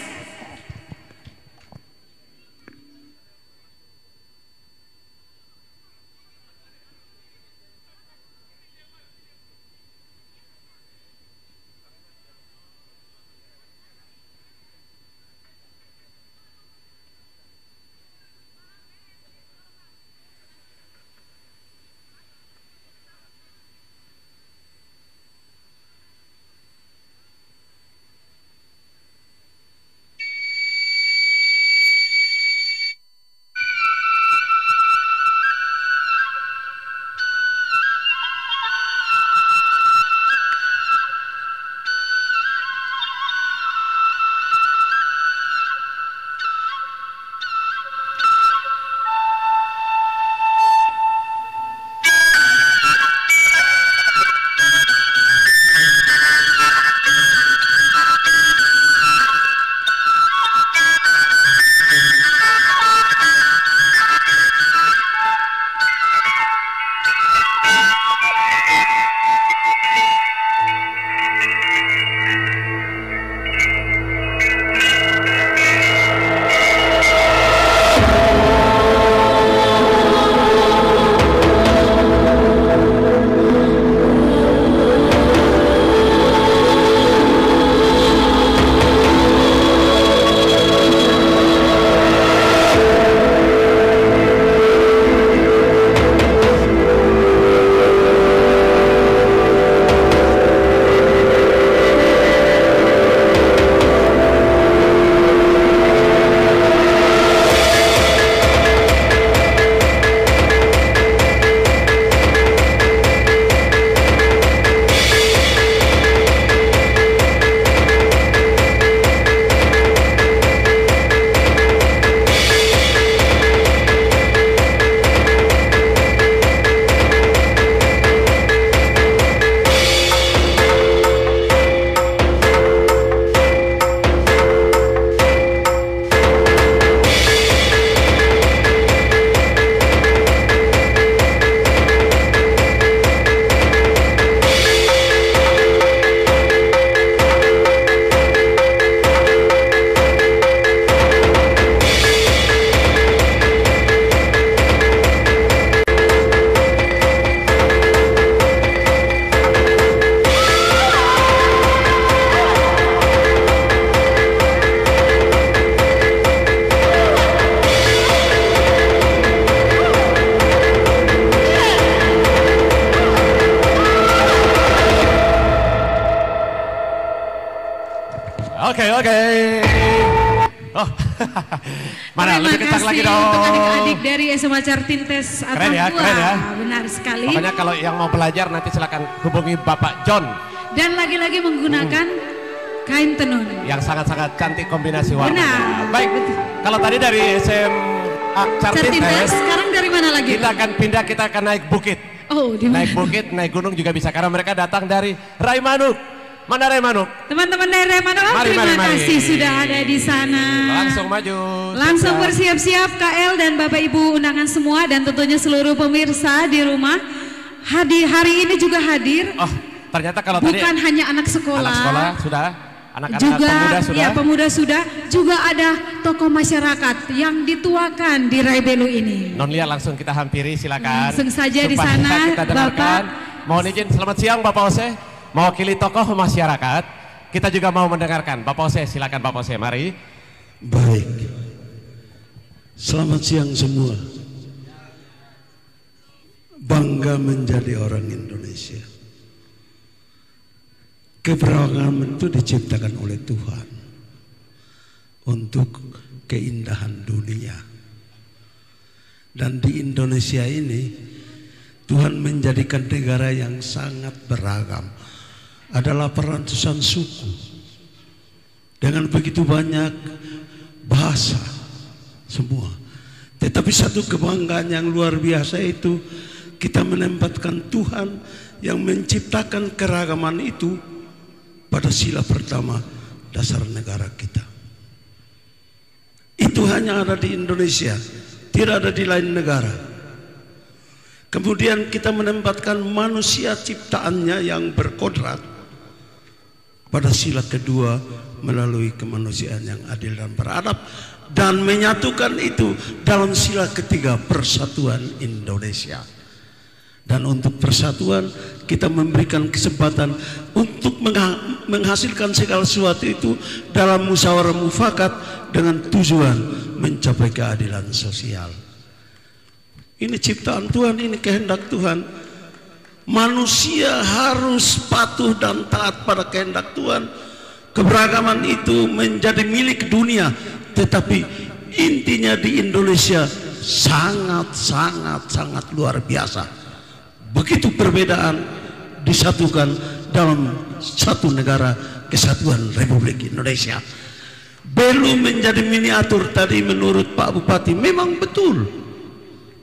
Oke. Oh, mana lebih kencang lagi dong.
Untuk adik-adik dari SMA Cartintes
Keren ya,
Atambua.
keren ya.
Benar sekali.
Pokoknya kalau yang mau belajar nanti silakan hubungi Bapak John.
Dan lagi-lagi menggunakan kain tenun.
Yang sangat-sangat cantik kombinasi warnanya.
Benar.
Baik, kalau tadi dari SMA
Cartintes,
Cartintes,
sekarang dari mana lagi?
kita akan pindah, kita akan naik bukit.
Oh, di mana?
Naik bukit, naik gunung juga bisa karena mereka datang dari Raimanuk. Mana Raimanuk?
Teman-teman dari Raimanuk,
Mari,
terima
mari, mari.
kasih sudah ada di sana.
Langsung maju.
Langsung
Siap.
bersiap-siap KL dan Bapak Ibu undangan semua dan tentunya seluruh pemirsa di rumah. Hari ini juga hadir.
Oh, ternyata kalau tadi
Bukan hanya anak sekolah.
anak sekolah sudah, anak-anak
Juga
pemuda sudah.
ya pemuda sudah, juga ada tokoh masyarakat yang dituakan di Raibelu ini.
Non Lia langsung kita hampiri, silakan.
Langsung saja di
Supaya
sana,
kita dengarkan.
Bapak.
Mohon izin, selamat siang Bapak Ose. Mewakili tokoh masyarakat, kita juga mau mendengarkan. Bapak Ose, silakan Bapak Ose, mari.
Baik. Selamat siang semua. Bangga menjadi orang Indonesia. Keberagaman itu diciptakan oleh Tuhan untuk keindahan dunia. Dan di Indonesia ini Tuhan menjadikan negara yang sangat beragam. Ada 800-an suku dengan begitu banyak bahasa, semua. Tetapi satu kebanggaan yang luar biasa itu kita menempatkan Tuhan yang menciptakan keragaman itu pada sila pertama dasar negara kita. Itu hanya ada di Indonesia, tidak ada di lain negara. Kemudian kita menempatkan manusia ciptaannya yang berkodrat pada sila kedua melalui kemanusiaan yang adil dan beradab, dan menyatukan itu dalam sila ketiga persatuan Indonesia. Dan untuk persatuan kita memberikan kesempatan untuk menghasilkan segala sesuatu itu dalam musyawarah mufakat dengan tujuan mencapai keadilan sosial. Ini ciptaan Tuhan, ini kehendak Tuhan. Manusia harus patuh dan taat pada kehendak Tuhan. Keberagaman itu menjadi milik dunia, tetapi intinya di Indonesia sangat luar biasa. Begitu perbedaan disatukan dalam satu negara kesatuan Republik Indonesia. Belu menjadi miniatur tadi menurut Pak Bupati, memang betul.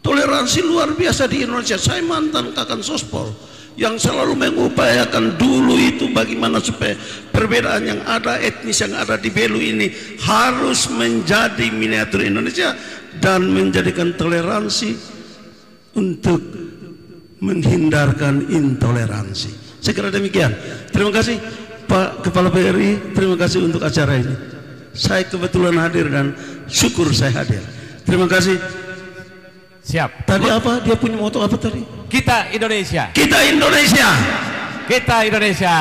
Toleransi luar biasa di Indonesia. Saya mantan Kakan Sospol yang selalu mengupayakan dulu itu bagaimana supaya perbedaan yang ada, etnis yang ada di Belu ini harus menjadi miniatur Indonesia dan menjadikan toleransi untuk menghindarkan intoleransi. Saya kira demikian. Terima kasih Pak Kepala PRI, terima kasih untuk acara ini. Saya kebetulan hadir dan syukur saya hadir. Terima kasih.
Siap.
Tadi apa? Dia punya moto apa tadi?
Kita Indonesia.
Kita Indonesia.
Kita Indonesia.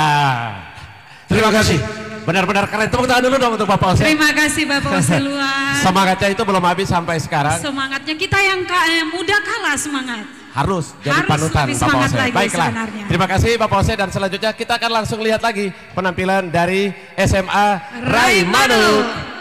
Terima kasih. Benar-benar keren. Tepuk tangan dulu dong untuk Bapak Ose.
Terima kasih Bapak Ose luar.
Semangatnya itu belum habis sampai sekarang.
Semangatnya kita yang muda kalah semangat.
Harus jadi panutan Bapak Ose. Baiklah. Sebenarnya. Terima kasih Bapak Ose, dan selanjutnya kita akan langsung lihat lagi penampilan dari SMA Rai Manuk.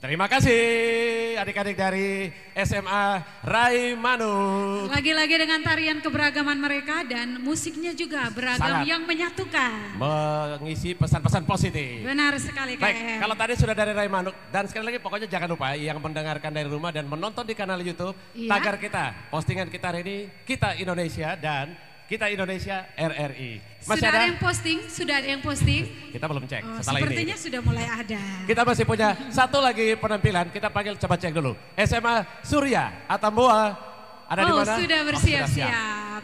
Terima kasih adik-adik dari SMA Raimanuk.
Lagi-lagi dengan tarian keberagaman mereka dan musiknya juga beragam
Sangat.
yang menyatukan.
Mengisi pesan-pesan positif.
Benar sekali KM.
Baik, kalau tadi sudah dari Raimanuk dan sekali lagi pokoknya jangan lupa yang mendengarkan dari rumah dan menonton di kanal YouTube
Iya.
tagar kita, postingan kita hari ini Kita Indonesia dan Kita Indonesia RRI. Masih
Sudah ada
ada?
yang posting? Sudah ada yang posting?
Kita belum cek
Oh,
setelah
sepertinya
ini.
sudah mulai ada.
Kita masih punya satu lagi penampilan. Kita panggil coba cek dulu. SMA Surya Atambua ada di
Oh,
mana?
sudah
Oh,
bersiap-siap.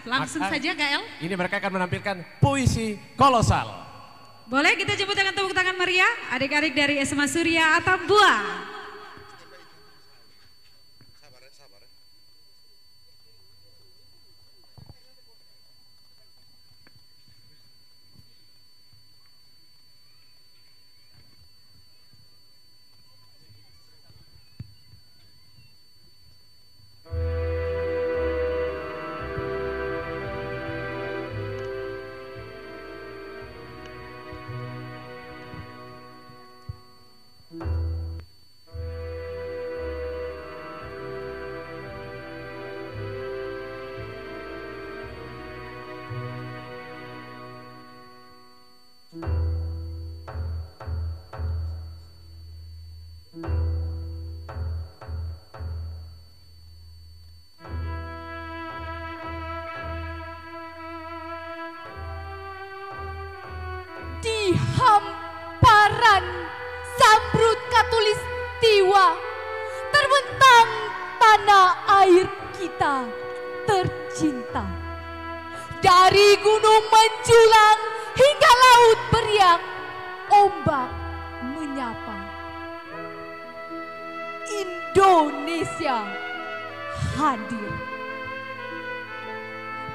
Langsung
Maka,
saja KL.
Ini mereka akan menampilkan puisi kolosal.
Boleh kita jemput dengan tepuk tangan meriah adik-adik dari SMA Surya Atambua.
Di hamparan Zamrud Katulistiwa terbentang tanah air kita tercinta. Dari gunung menjulang hingga laut beriak, ombak menyapa. Indonesia hadir.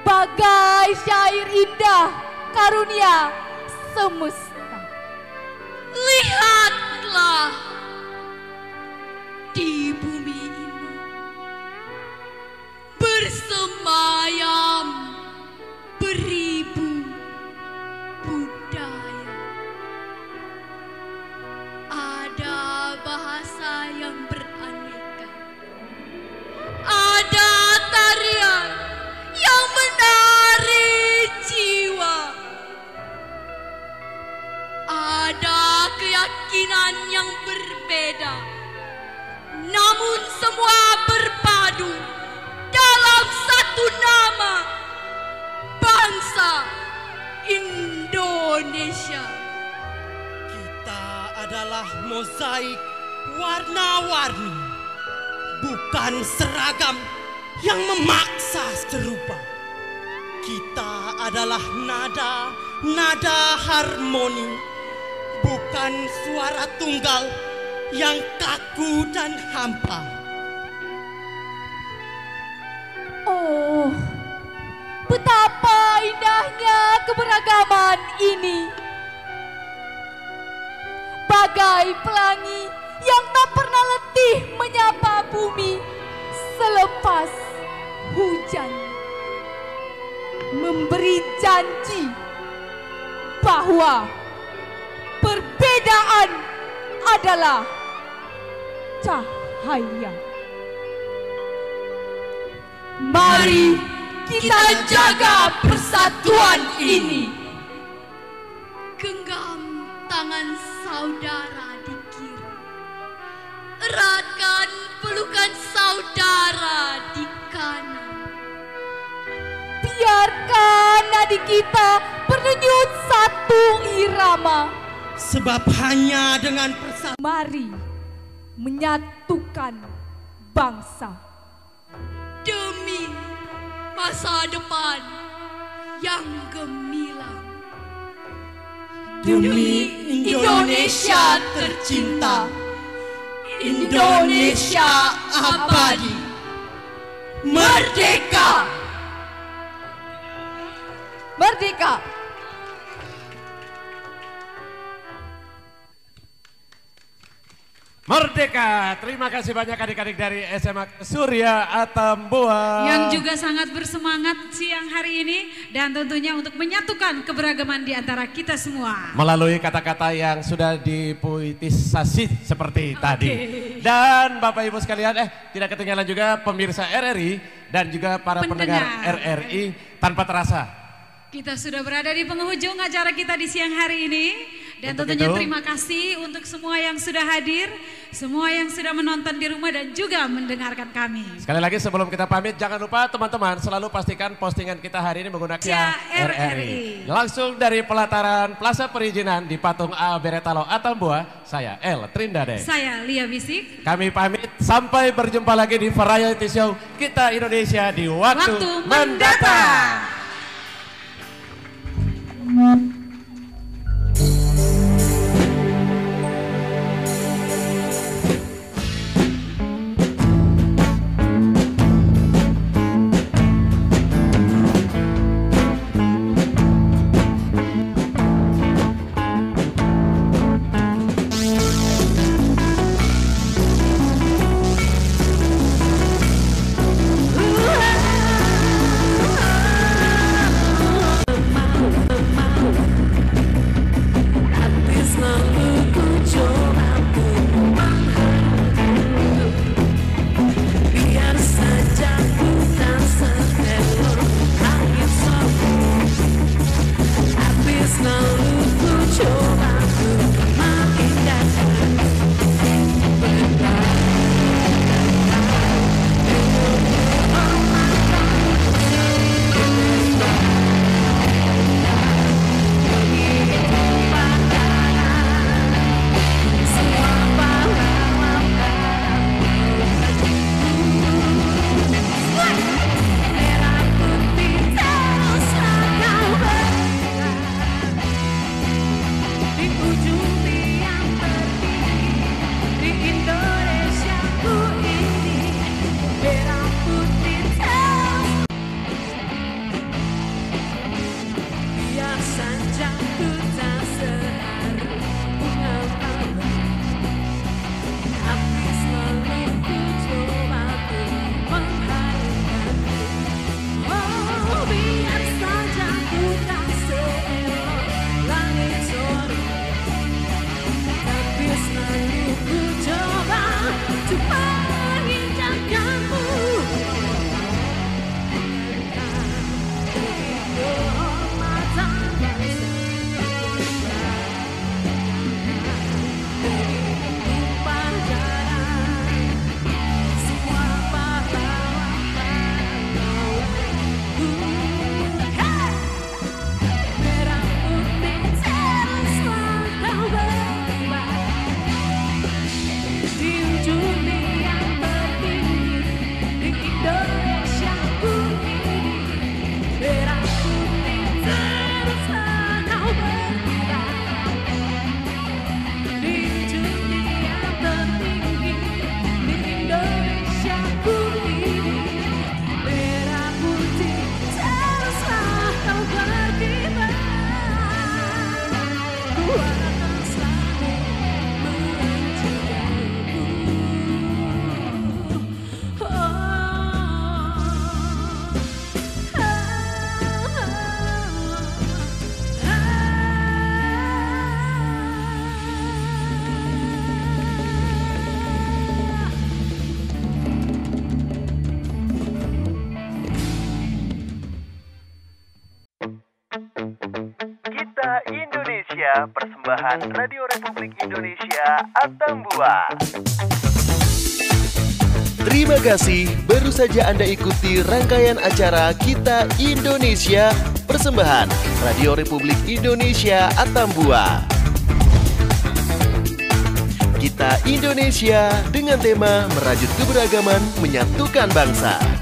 Bagai syair indah karunia semesta.
Lihatlah di bumi ini bersemayam beribu budaya. Ada bahasa yang beraneka, ada tarian yang menarik jiwa, ada keyakinan yang berbeda, namun semua berpadu dalam satu nama, bangsa Indonesia.
Kita adalah mozaik warna-warni, bukan seragam yang memaksa serupa. Kita adalah nada harmoni, bukan suara tunggal yang kaku dan hampa.
Oh, betapa indahnya keberagaman ini. Bagai pelangi yang tak pernah letih menyapa bumi selepas hujan. Memberi janji bahwa perbedaan adalah cahaya. Mari kita jaga persatuan ini.
Genggam tangan saudara di kiri, eratkan pelukan saudara di kanan.
Biarkan adik kita berdenyut satu irama.
Sebab hanya dengan persatuan,
mari menyatukan bangsa.
Demi masa depan yang gemilang.
demi Indonesia tercinta, Indonesia abadi, merdeka.
Merdeka.
Merdeka. Terima kasih banyak adik-adik dari SMA Surya Atambua.
Yang juga sangat bersemangat siang hari ini dan tentunya untuk menyatukan keberagaman di antara kita semua.
Melalui kata-kata yang sudah dipuitisasi seperti tadi. Dan Bapak Ibu sekalian, tidak ketinggalan juga pemirsa RRI dan juga para pendengar RRI tanpa terasa.
Kita sudah berada di penghujung acara kita di siang hari ini. Dan tentunya terima kasih untuk semua yang sudah hadir, semua yang sudah menonton di rumah dan juga mendengarkan kami.
Sekali lagi sebelum kita pamit, jangan lupa teman-teman selalu pastikan postingan kita hari ini menggunakan RRI. Langsung dari pelataran Plaza Perizinan di Patung A Beretalo Atambua, saya El Trindade.
Saya Lia Bisik.
Kami pamit, sampai berjumpa lagi di Variety Show Kita Indonesia di waktu mendatang.
Indonesia, persembahan Radio Republik Indonesia Atambua. Terima kasih, baru saja Anda ikuti rangkaian acara Kita Indonesia, persembahan Radio Republik Indonesia Atambua. Kita Indonesia dengan tema merajut keberagaman, menyatukan bangsa.